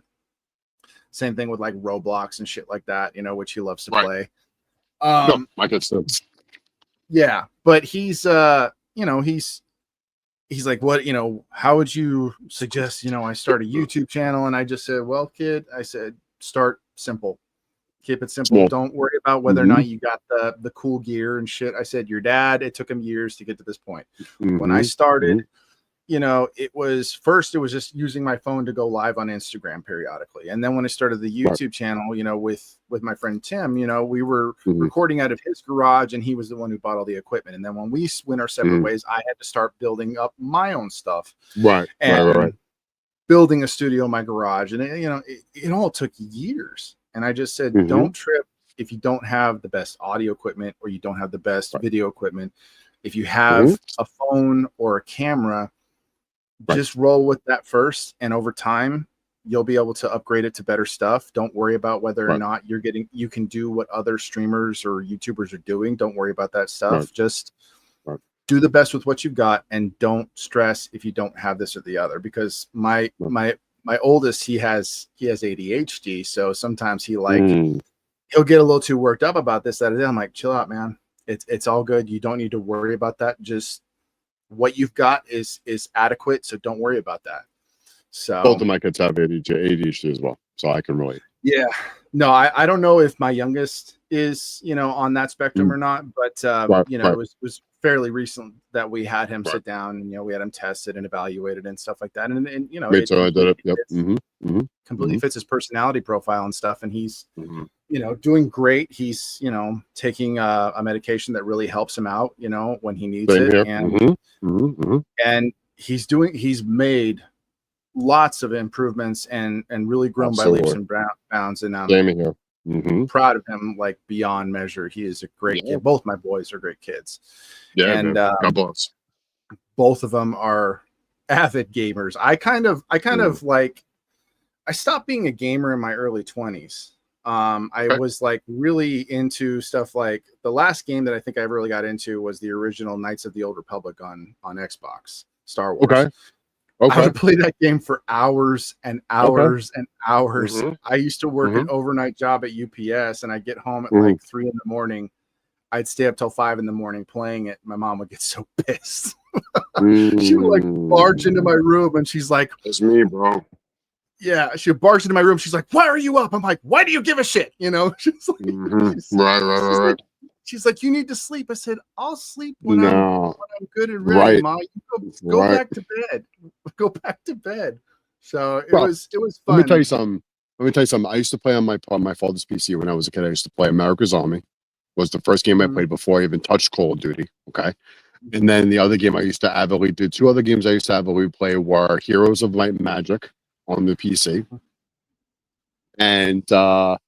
same thing with like Roblox and shit like that, which he loves to play. My good stuff. Yeah, but he's like, what, how would you suggest, I start a YouTube channel? And I just said, well, kid, I said, start simple. Keep it simple. Small. Don't worry about whether or not you got the cool gear and shit. I said, your dad, it took him years to get to this point. When I started, it was just using my phone to go live on Instagram periodically. And then when I started the YouTube channel, with my friend Tim, we were recording out of his garage, and he was the one who bought all the equipment. And then when we went our separate ways, I had to start building up my own stuff. And building a studio in my garage. And it all took years. And I just said, don't trip if you don't have the best audio equipment or you don't have the best video equipment. If you have a phone or a camera, just roll with that first. And over time, you'll be able to upgrade it to better stuff. Don't worry about whether or not you can do what other streamers or YouTubers are doing. Don't worry about that stuff. Just do the best with what you've got, and don't stress if you don't have this or the other, because my oldest, he has ADHD. So sometimes he'll get a little too worked up about this, that, and I'm like, chill out, man. It's all good. You don't need to worry about that. Just what you've got is adequate. So don't worry about that. So both of my kids have ADHD as well. So I can relate. Yeah. No, I don't know if my youngest is, on that spectrum or not, but it was fairly recent that we had him Right. sit down and, we had him tested and evaluated and stuff like that. And Me too. I did it. Yep. Completely fits his personality profile and stuff. And he's, Mm-hmm. Doing great. He's, taking a medication that really helps him out, when he needs Same it. here. And he's made lots of improvements and really grown by Absolutely. leaps and bounds. And I'm Same here. proud of him, like beyond measure. He is a great kid. Both my boys are great kids. Yeah. And God bless. both of them are avid gamers. I kind of like, I stopped being a gamer in my early 20s. I was like really into stuff. Like the last game that I think I really got into was the original Knights of the Old Republic on Xbox, Star Wars. Okay. I would play that game for hours and hours and hours. Mm-hmm. I used to work an overnight job at UPS, and I'd get home at like 3 a.m. I'd stay up till 5 a.m. playing it. My mom would get so pissed. She would like barge into my room, and she's like, "It's me, bro." Yeah, she barged into my room. She's like, "Why are you up?" I'm like, "Why do you give a shit?" She's like, Right. She's like, "You need to sleep." I said, "I'll sleep when I'm good and ready, Right. Ma. You go back to bed. Go back to bed." So it was fun. Let me tell you something. I used to play on my father's PC when I was a kid. I used to play America's Army. Was the first game I played before I even touched Call of Duty. Okay. And then the other game I used to avidly do, 2 other games I used to avidly play were Heroes of Light and Magic on the PC. And the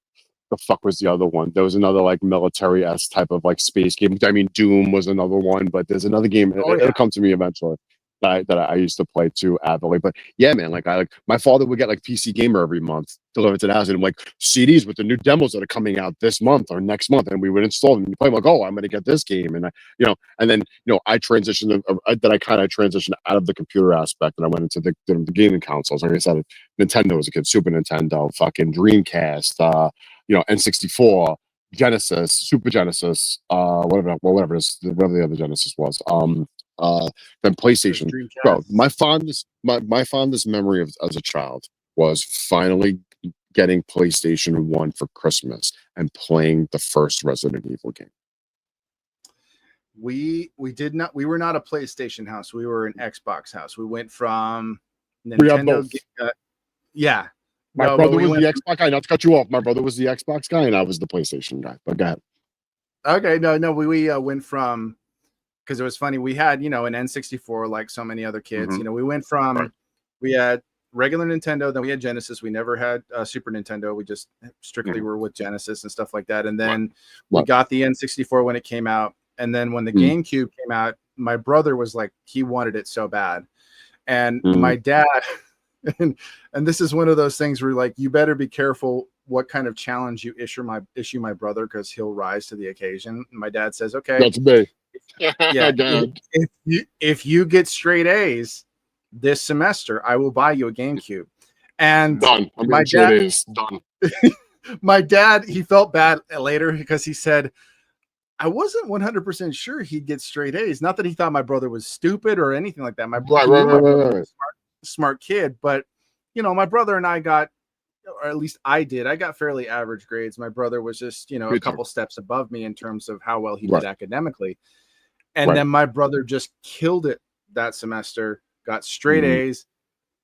fuck was the other one? There was another like military-esque type of like space game. I mean, Doom was another one, but there's another game. It'll come to me eventually. That I used to play too avidly. But yeah, man, like my father would get like PC Gamer every month delivered to the house and like CDs with the new demos that are coming out this month or next month, and we would install them and play. I'm like, oh, I'm gonna get this game, and and then I transitioned. That I kind of transitioned out of the computer aspect, and I went into the gaming consoles. Like I said, Nintendo as a kid, Super Nintendo, fucking Dreamcast, N64. Genesis, Super Genesis, whatever the other Genesis was. Then PlayStation. Bro, my fondest memory of as a child was finally getting PlayStation 1 for Christmas and playing the first Resident Evil game. We were not a PlayStation house. We were an Xbox house. We went from Nintendo. Yeah. My brother was the Xbox guy. Not to cut you off. My brother was the Xbox guy, and I was the PlayStation guy. But go ahead. Okay. No. We went from, because it was funny. We had, an N64 like so many other kids. We went from, we had regular Nintendo, then we had Genesis. We never had Super Nintendo. We just strictly were with Genesis and stuff like that. And then we got the N64 when it came out. And then when the GameCube came out, my brother was like, he wanted it so bad. And my dad, and this is one of those things where like, you better be careful what kind of challenge you issue my brother, because he'll rise to the occasion. And my dad says, okay, that's me. Yeah, if you get straight A's this semester, I will buy you a GameCube. And done. My dad, A's. Done. My dad, he felt bad later because he said, I wasn't 100% sure he'd get straight A's. Not that he thought my brother was stupid or anything like that. My brother was a smart kid, but my brother and I got, or at least I did, I got fairly average grades. My brother was just, a couple steps above me in terms of how well he did academically. And then my brother just killed it that semester, got straight A's,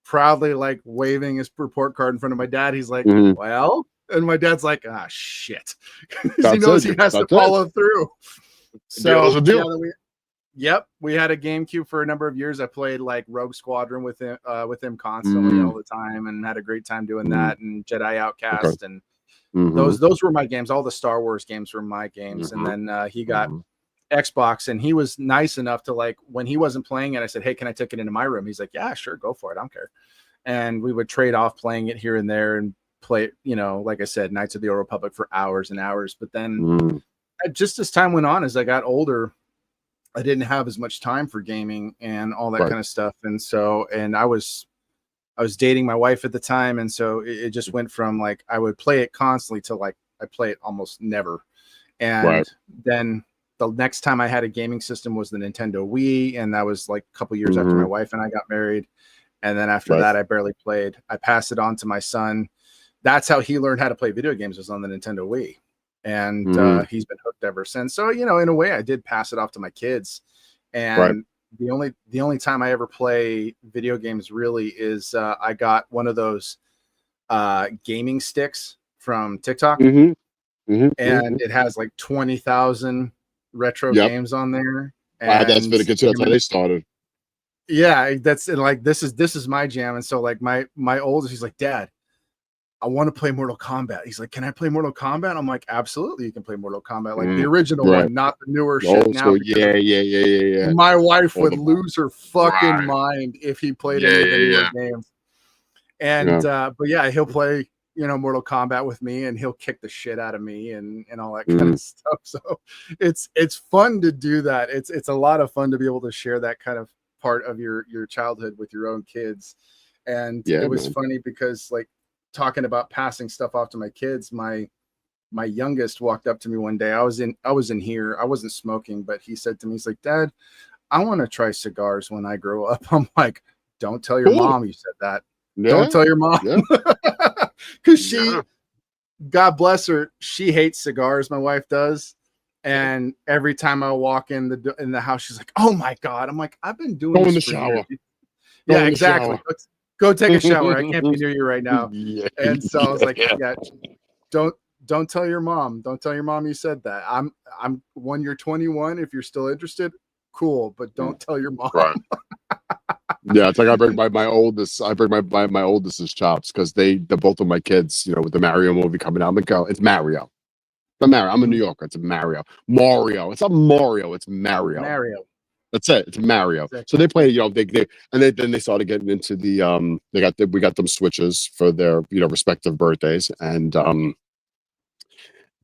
proudly like waving his report card in front of my dad. He's like, well, and my dad's like, shit. Because he knows he has to follow through. So we had a GameCube for a number of years. I played like Rogue Squadron with him constantly all the time, and had a great time doing that, and Jedi Outcast, and those were my games. All the Star Wars games were my games. And then he got Xbox, and he was nice enough to, like, when he wasn't playing it, I said, hey, can I take it into my room? He's like, yeah, sure, go for it, I don't care. And we would trade off playing it here and there and play, like I said, Knights of the Old Republic for hours and hours. But then just as time went on, as I got older, I didn't have as much time for gaming and all that kind of stuff. And so, and I was dating my wife at the time, and so it just went from like I would play it constantly to like I play it almost never. And then the next time I had a gaming system was the Nintendo Wii, and that was like a couple years after my wife and I got married. And then after that, I barely played. I passed it on to my son. That's how he learned how to play video games, was on the Nintendo Wii. And he's been hooked ever since. So, in a way, I did pass it off to my kids. Right. And the only time I ever play video games really is I got one of those gaming sticks from TikTok, and it has like 20,000 retro Yep. games on there. That's And been a good. That's how they started. yeah, that's like this is my jam. And so like my oldest, he's like, Dad, I want to play Mortal Kombat. He's like, can I play Mortal Kombat? I'm like, absolutely, you can play Mortal Kombat, like the original one, not the newer shit now. Yeah. My wife All would the lose her fucking Right. mind if he played any of the newer games. And but yeah, he'll play, you know, Mortal Kombat with me, and he'll kick the shit out of me and all that kind of stuff. So it's fun to do that. It's a lot of fun to be able to share that kind of part of your childhood with your own kids. And it was funny because, like, talking about passing stuff off to my kids, my youngest walked up to me one day. I was in here. I wasn't smoking, but he said to me, he's like, Dad, I want to try cigars when I grow up. I'm like, don't tell your mom you said that. Don't tell your mom. Because she, God bless her, she hates cigars. My wife does. And every time I walk in the house, she's like, oh my God. I'm like, I've been doing Go in this the for shower. years. Go Yeah, in the exactly. shower. Go take a shower. I can't be near you right now. And so I was like, yeah, don't tell your mom. Don't tell your mom you said that. I'm when you're 21, if you're still interested, cool, but don't tell your mom. Right. Yeah, it's like I bring my oldest. I bring my oldest's chops because the both of my kids, you know, with the Mario movie coming out. I'm like, oh, it's Mario. Not Mario. I'm a New Yorker. It's a Mario. Mario. It's not Mario. It's Mario. Mario. That's it. It's Mario. Exactly. So they play, you know, then they started getting into the we got them Switches for their, you know, respective birthdays, and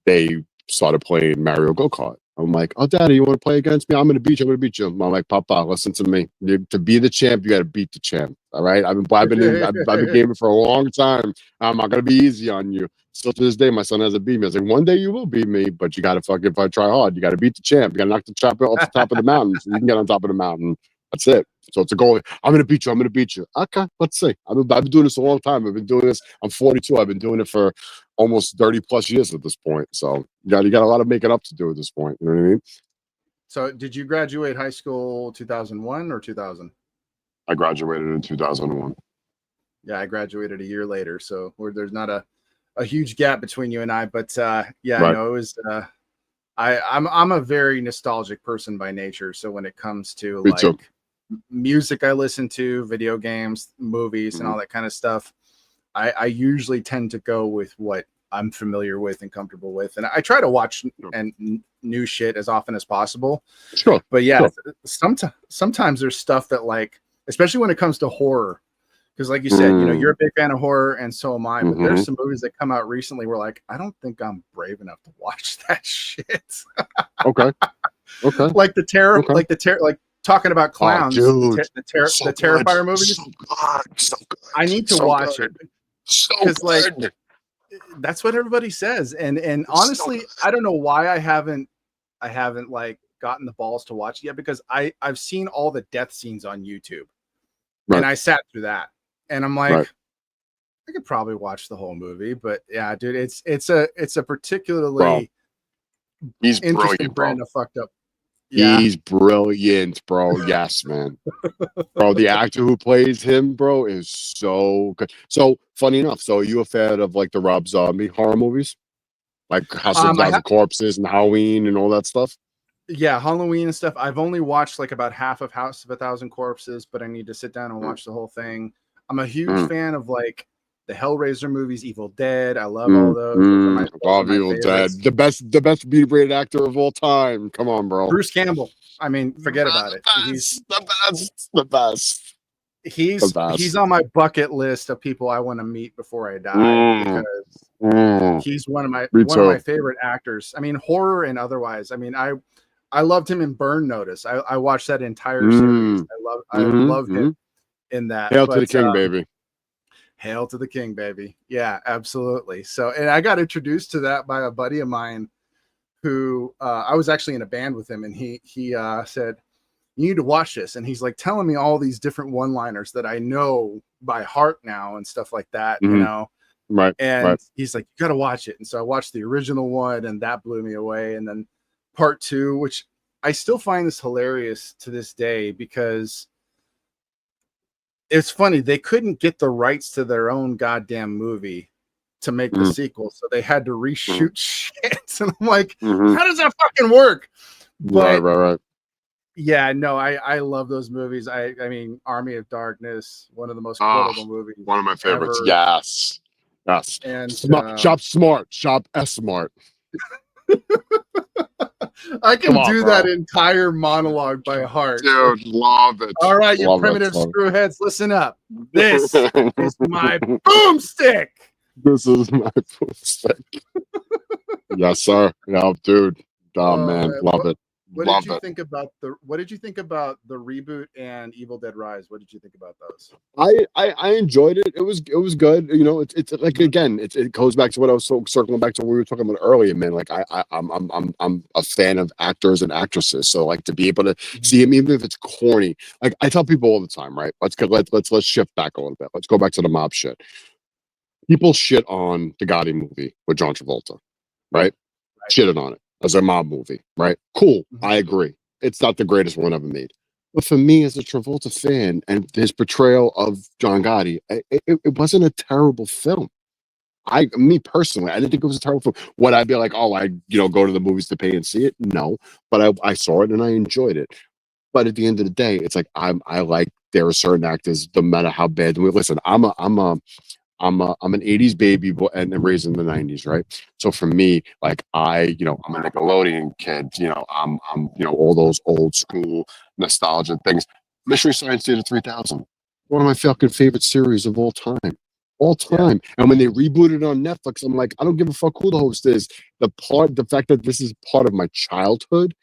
they started playing Mario Go Kart. I'm like, oh, Daddy, you want to play against me? I'm going to beat you. I'm going to beat you. I'm like, Papa, listen to me. To be the champ, you got to beat the champ. All right. I've been gaming for a long time. I'm not going to be easy on you. Still to this day, my son hasn't beat me. I was like, one day you will beat me, but you got to fucking try hard. You got to beat the champ. You got to knock the chopper off the top of the mountain so you can get on top of the mountain. That's it. So it's a goal. I'm going to beat you. I'm going to beat you. Okay, let's see. I've been doing this a long time. I've been doing this. I'm 42. I've been doing it for almost 30 plus years at this point. So you got a lot of making up to do at this point. You know what I mean? So did you graduate high school 2001 or 2000? I graduated in 2001. Yeah, I graduated a year later. So there's not a huge gap between you and I. But yeah, right. No, it was I'm a very nostalgic person by nature. So when it comes to music I listen to, video games, movies, and all that kind of stuff, I usually tend to go with what I'm familiar with and comfortable with. And I try to watch new shit as often as possible. Sure. But yeah, sometimes there's stuff that, like, especially when it comes to horror, because like you said, you know, you're a big fan of horror and so am I, but there's some movies that come out recently where, like, I don't think I'm brave enough to watch that shit. Okay. Like the terror, like talking about clowns, the Terrifier movies. So good. I need to watch it. Because like that's what everybody says, and honestly, I don't know why I haven't like gotten the balls to watch it yet, because I've seen all the death scenes on YouTube, and I sat through that, and I'm like, I could probably watch the whole movie, but yeah, dude, it's a particularly interesting brand of fucked up. Yeah. He's brilliant, bro. Yes, man. Bro, the actor who plays him, bro, is so good. So, funny enough, so are you a fan of, like, the Rob Zombie horror movies? Like House of a Thousand Corpses and Halloween and all that stuff? Yeah, Halloween and stuff. I've only watched, like, about half of House of a Thousand Corpses, but I need to sit down and watch the whole thing. I'm a huge fan of, like, the Hellraiser movies, Evil Dead. I love all those. Love Evil Dead. The best B-rated actor of all time. Come on, bro. Bruce Campbell. I mean, forget about it. He's the best. He's on my bucket list of people I want to meet before I die, because he's one of my favorite actors. I mean, horror and otherwise. I mean, I loved him in Burn Notice. I watched that entire series. I love him in that. Hail to the king, baby. Hail to the king, baby. Yeah, absolutely. So, and I got introduced to that by a buddy of mine who I was actually in a band with him, and he said, you need to watch this. And he's like telling me all these different one-liners that I know by heart now and stuff like that, you know? Right. And he's like, you got to watch it. And so I watched the original one, and that blew me away. And then part two, which I still find this hilarious to this day because it's funny. They couldn't get the rights to their own goddamn movie to make the sequel, so they had to reshoot shit. And I'm like, how does that fucking work? But right. yeah, no, I love those movies. I mean, Army of Darkness, one of the most quotable movies. One of my favorites. Ever. Yes. And shop smart, shop S smart. I can do that entire monologue by heart. Dude, love it. All right, you primitive screwheads, listen up. This is my boomstick. This is my boomstick. Yes, sir. Yeah, dude. Oh, man, love it. What did you think about the reboot and Evil Dead Rise? What did you think about those? I enjoyed it. It was good. You know, it's like, again, it goes back to what I was circling back to what we were talking about earlier, man. Like I'm a fan of actors and actresses, so like to be able to see him, even if it's corny. Like I tell people all the time, right? Let's shift back a little bit. Let's go back to the mob shit. People shit on the Gotti movie with John Travolta, right? Shitted on it as a mob movie, right? Cool. I agree. It's not the greatest one ever made. But for me, as a Travolta fan and his portrayal of John Gotti, it wasn't a terrible film. Me personally, I didn't think it was a terrible film. Would I be like, oh, I go to the movies to pay and see it? No. But I saw it and I enjoyed it. But at the end of the day, it's like I like there are certain actors, no matter how bad. Listen, I'm an 80s baby boy and raised in the 90s, right? So for me, like I'm a Nickelodeon kid, I'm all those old school nostalgia things. Mystery Science Theater 3000, one of my fucking favorite series of all time. Yeah. And when they rebooted on Netflix, I'm like, I don't give a fuck who the host is. The fact that this is part of my childhood,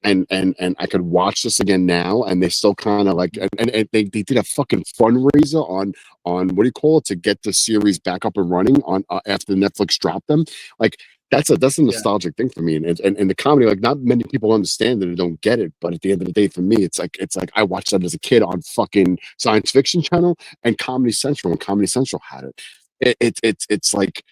and I could watch this again now, and they still kind of like, and they did a fucking fundraiser on what do you call it, to get the series back up and running on after Netflix dropped them. Like that's a nostalgic thing for me, and the comedy, like not many people understand it or don't get it, but at the end of the day, for me, it's like I watched that as a kid on fucking Science Fiction Channel and Comedy Central, and Comedy Central had it. It's like,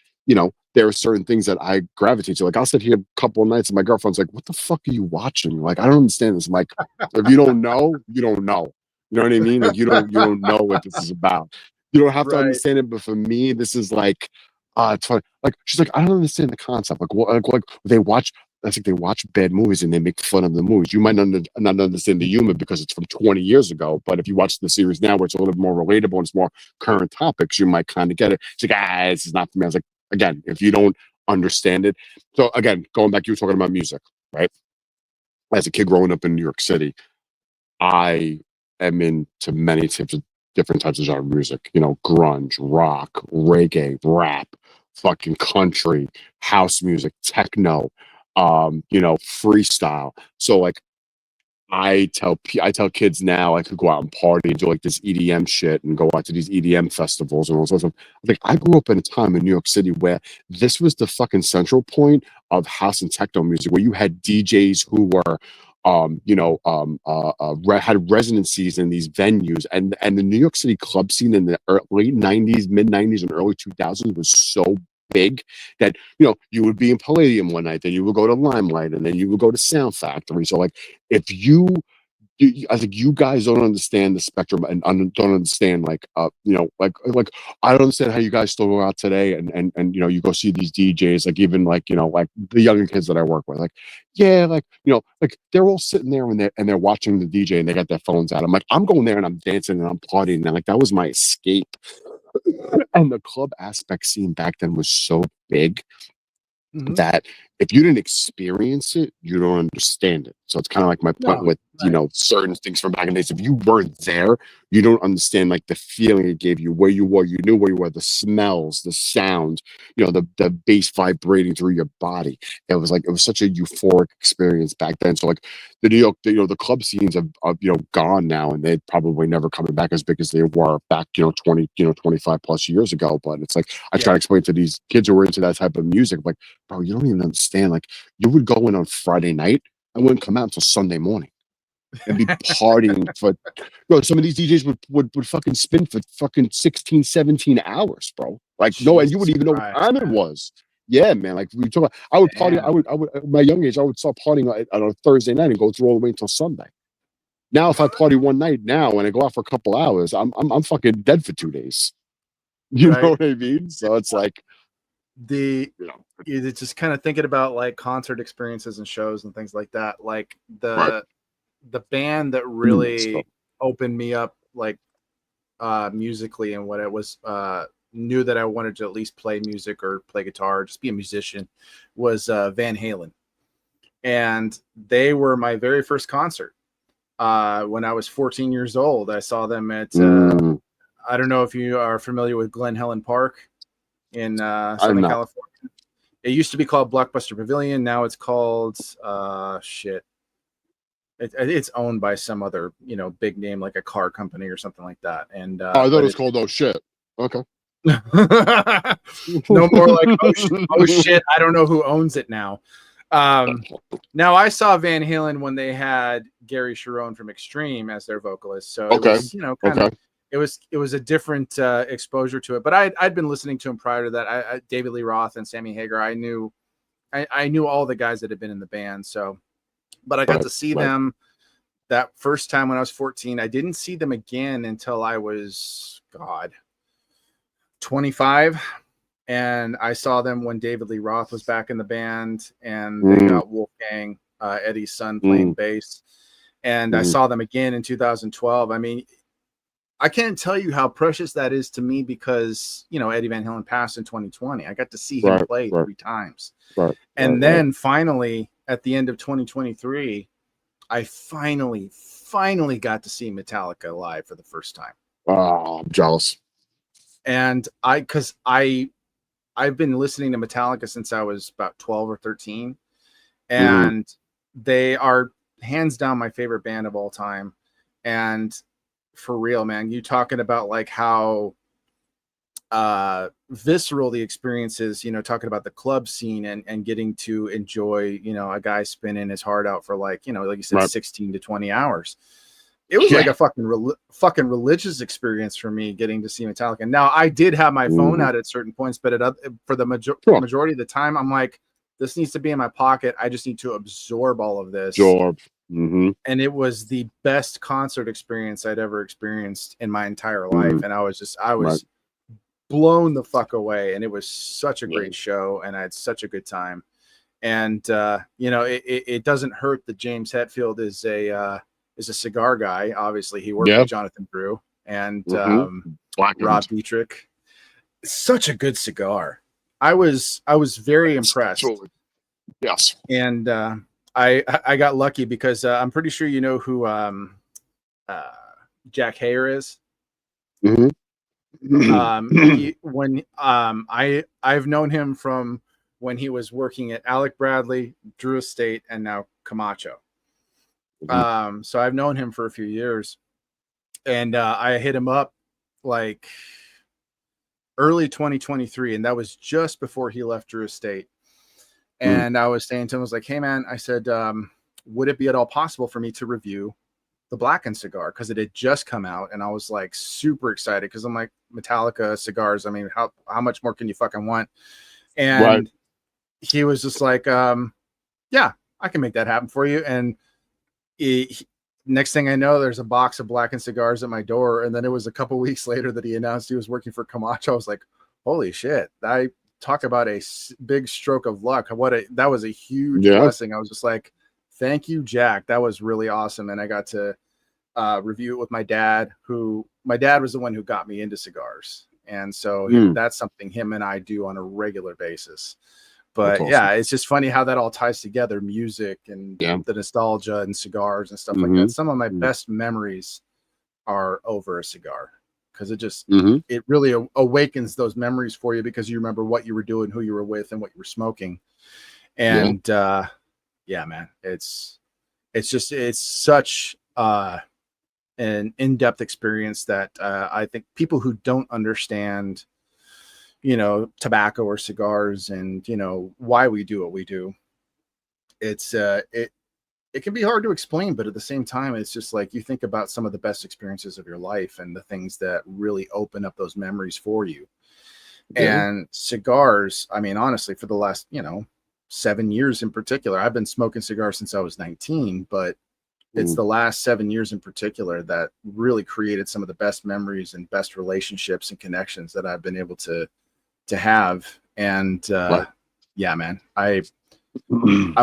there are certain things that I gravitate to. Like I'll sit here a couple of nights and my girlfriend's like, what the fuck are you watching? Like, I don't understand this. I'm like, if you don't know, you don't know. You know what I mean? Like you don't know what this is about. You don't have to understand it. But for me, this is like, it's fun. Like she's like, I don't understand the concept. Like, like they watch, I think they watch bad movies and they make fun of the movies. You might not understand the humor because it's from 20 years ago. But if you watch the series now where it's a little bit more relatable and it's more current topics, you might kind of get it. She's like, this is not for me. I was like, again, if you don't understand it. So again, going back, you were talking about music, right? As a kid growing up in New York City, I am into many different types of genre music, grunge, rock, reggae, rap, fucking country, house music, techno, freestyle. So like I tell kids now I could go out and party and do like this EDM shit and go out to these EDM festivals and all sorts of. Like I grew up in a time in New York City where this was the fucking central point of house and techno music, where you had DJs who were, had residencies in these venues, and the New York City club scene in the late '90s, mid '90s, and early 2000s was so big that you would be in Palladium one night, then you would go to Limelight, and then you would go to Sound Factory. So like if I think you guys don't understand the spectrum and don't understand like like I don't understand how you guys still go out today and you go see these DJs, like even like like the younger kids that I work with, like like like they're all sitting there and they're watching the DJ and they got their phones out. I'm like, I'm going there and I'm dancing and I'm partying, and like that was my escape. And the club aspect scene back then was so big that if you didn't experience it, you don't understand it. So it's kind of like my point with certain things from back in the days. If you weren't there, you don't understand like the feeling it gave you, where you were. You knew where you were, the smells, the sound, the bass vibrating through your body. It was such a euphoric experience back then. So like the New York, the club scenes have gone now, and they're probably never coming back as big as they were back 20 25 plus years ago. But it's like I try to explain to these kids who are into that type of music, like, bro, you don't even understand. Like you would go in on Friday night and wouldn't come out until Sunday morning and be partying for some of these DJs would fucking spin for fucking 16 17 hours, bro. Like, no, and you wouldn't even know what time it was. Yeah, man. Like we talk about, I would party. Damn. I would, at my young age, I would start partying on a Thursday night and go through all the way until Sunday. Now, if I party one night now and I go out for a couple hours, I'm fucking dead for 2 days. You know Right. what I mean? So it's like, The you know, it's just kind of thinking about like concert experiences and shows and things like that. Like right. the band that So, really opened me up, like musically, and what it was knew that I wanted to at least play music or play guitar, just be a musician, was Van Halen. And they were my very first concert. When I was 14 years old, I saw them at I don't know if you are familiar with Glen Helen Park in I'm Southern not. California. It used to be called Blockbuster Pavilion. Now it's called shit. It's owned by some other, you know, big name, like a car company or something like that. And Oh, I thought it was called Oh Shit. Okay. no more like oh shit, I don't know who owns it now. Now I saw Van Halen when they had Gary Cherone from Extreme as their vocalist, so it was, you know, kind of it was a different exposure to it. But I'd been listening to him prior to that. David Lee Roth and Sammy Hagar. I knew all the guys that had been in the band. So, but I got to see them that first time when I was 14. I didn't see them again until I was 25. And I saw them when David Lee Roth was back in the band, and they got Wolfgang, Eddie's son, playing bass. And I saw them again in 2012. I mean, I can't tell you how precious that is to me because, you know, Eddie Van Halen passed in 2020. I got to see him play 3 times. And then finally, at the end of 2023, I finally got to see Metallica live for the first time. Oh, I'm jealous. And I've been listening to Metallica since I was about 12 or 13. And they are hands down my favorite band of all time. And for real, man, you talking about like how visceral the experience is, you know, talking about the club scene and getting to enjoy, you know, a guy spinning his heart out for like, you know, like you said, 16 to 20 hours. It was like a fucking religious experience for me getting to see Metallica. Now I did have my phone out at certain points, but for the majority of the time, I'm like, this needs to be in my pocket. I just need to absorb all of this. And it was the best concert experience I'd ever experienced in my entire life. And I was blown the fuck away. And it was such a great show. And I had such a good time. And, you know, it doesn't hurt that James Hetfield is a cigar guy. Obviously he worked with Jonathan Drew and Rob Dietrich. Such a good cigar. I was very impressed. Yes. And I got lucky because I'm pretty sure you know who Jack Hayer is. I've known him from when he was working at Alec Bradley, Drew Estate, and now Camacho. So I've known him for a few years, and I hit him up like early 2023, and that was just before he left Drew Estate. And I was saying to him, I was like, hey man, I said, would it be at all possible for me to review the Blackened cigar? Because it had just come out, and I was like super excited because I'm like, Metallica cigars, I mean, how much more can you fucking want? And he was just like, yeah, I can make that happen for you. And next thing I know, there's a box of Blackened cigars at my door. And then it was a couple weeks later that he announced he was working for Camacho. I was like, holy shit. I talk about a big stroke of luck. That was a huge blessing. I was just like, thank you, Jack. That was really awesome. And I got to review it with my dad, my dad was the one who got me into cigars. And so that's something him and I do on a regular basis. But yeah, it's just funny how that all ties together, music and the nostalgia and cigars and stuff like that. Some of my best memories are over a cigar because it just, it really awakens those memories for you because you remember what you were doing, who you were with, and what you were smoking. And yeah, man, it's such an in-depth experience that I think people who don't understand, you know, tobacco or cigars and, you know, why we do what we do, it's it can be hard to explain, but at the same time, it's just like you think about some of the best experiences of your life and the things that really open up those memories for you. Yeah. And cigars, I mean, honestly, for the last, 7 years in particular, I've been smoking cigars since I was 19, but it's Mm. the last 7 years in particular that really created some of the best memories and best relationships and connections that I've been able to have. And Right. yeah, man, I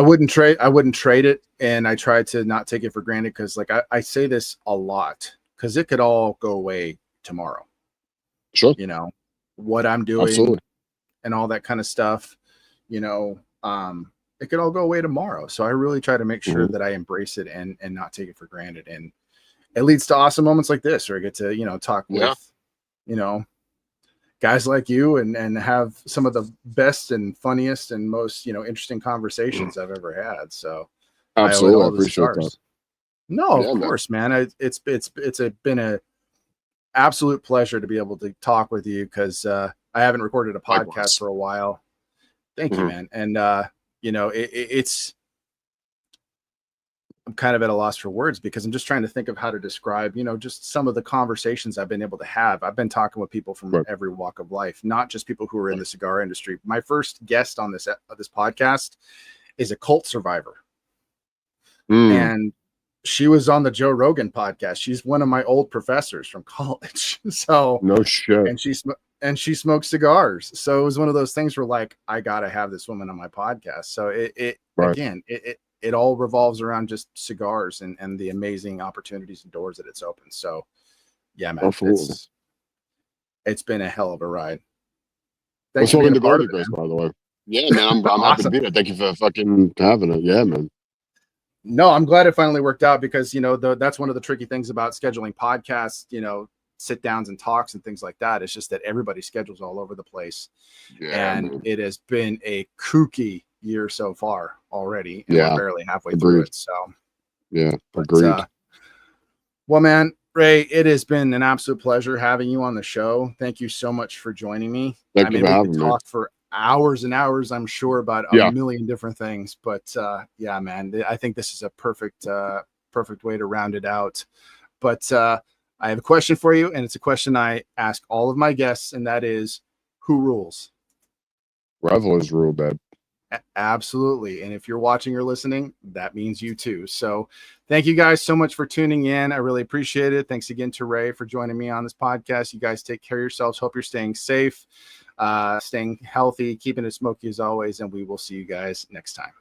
wouldn't trade it. And I try to not take it for granted, because like I say this a lot, because it could all go away tomorrow. Sure. What I'm doing Absolutely. and all that kind of stuff, it could all go away tomorrow. So I really try to make sure Mhm. that I embrace it and not take it for granted. And it leads to awesome moments like this, where I get to, talk Yeah. with, guys like you, and have some of the best and funniest and most, interesting conversations I've ever had. So I owe it Absolutely. I all to appreciate that. cigars. No, of Yeah, man. course, man. Been a absolute pleasure to be able to talk with you, because I haven't recorded a podcast Likewise. for a while. Thank you, Mhm. man. And it's I'm kind of at a loss for words, because I'm just trying to think of how to describe, just some of the conversations I've been able to have. I've been talking with people from Right. every walk of life, not just people who are in the cigar industry. My first guest on this podcast is a cult survivor, Mm. and she was on the Joe Rogan podcast. She's one of my old professors from college. So, No shit. and she smokes cigars. So it was one of those things where, like, I gotta have this woman on my podcast. So it Right. again, it all revolves around just cigars and the amazing opportunities and doors that it's opened. So yeah, man, Absolutely. it's been a hell of a ride. I'm Thanks for being smoking a the part of Goldie it, Grace, man. by the way. Yeah, man. I'm happy to Awesome. be here. Thank you for fucking having it. Yeah, man. No, I'm glad it finally worked out, because that's one of the tricky things about scheduling podcasts, sit downs and talks and things like that. It's just that everybody's schedules all over the place. Yeah, And man. it has been a kooky year so far already, and we're Yeah. barely halfway through Agreed. it. So, Yeah. but Agreed. well, man, Ray, it has been an absolute pleasure having you on the show. Thank you so much for joining me. Thank I you mean, for we could having me. talk for hours and hours, I'm sure, about a Yeah. million different things. But yeah, man, I think this is a perfect way to round it out. But I have a question for you, and it's a question I ask all of my guests, and that is, who rules? Revelers rule, babe. Absolutely. And if you're watching or listening, that means you too. So thank you guys so much for tuning in. I really appreciate it. Thanks again to Ray for joining me on this podcast. You guys take care of yourselves. Hope you're staying safe, staying healthy, keeping it smoky as always. And we will see you guys next time.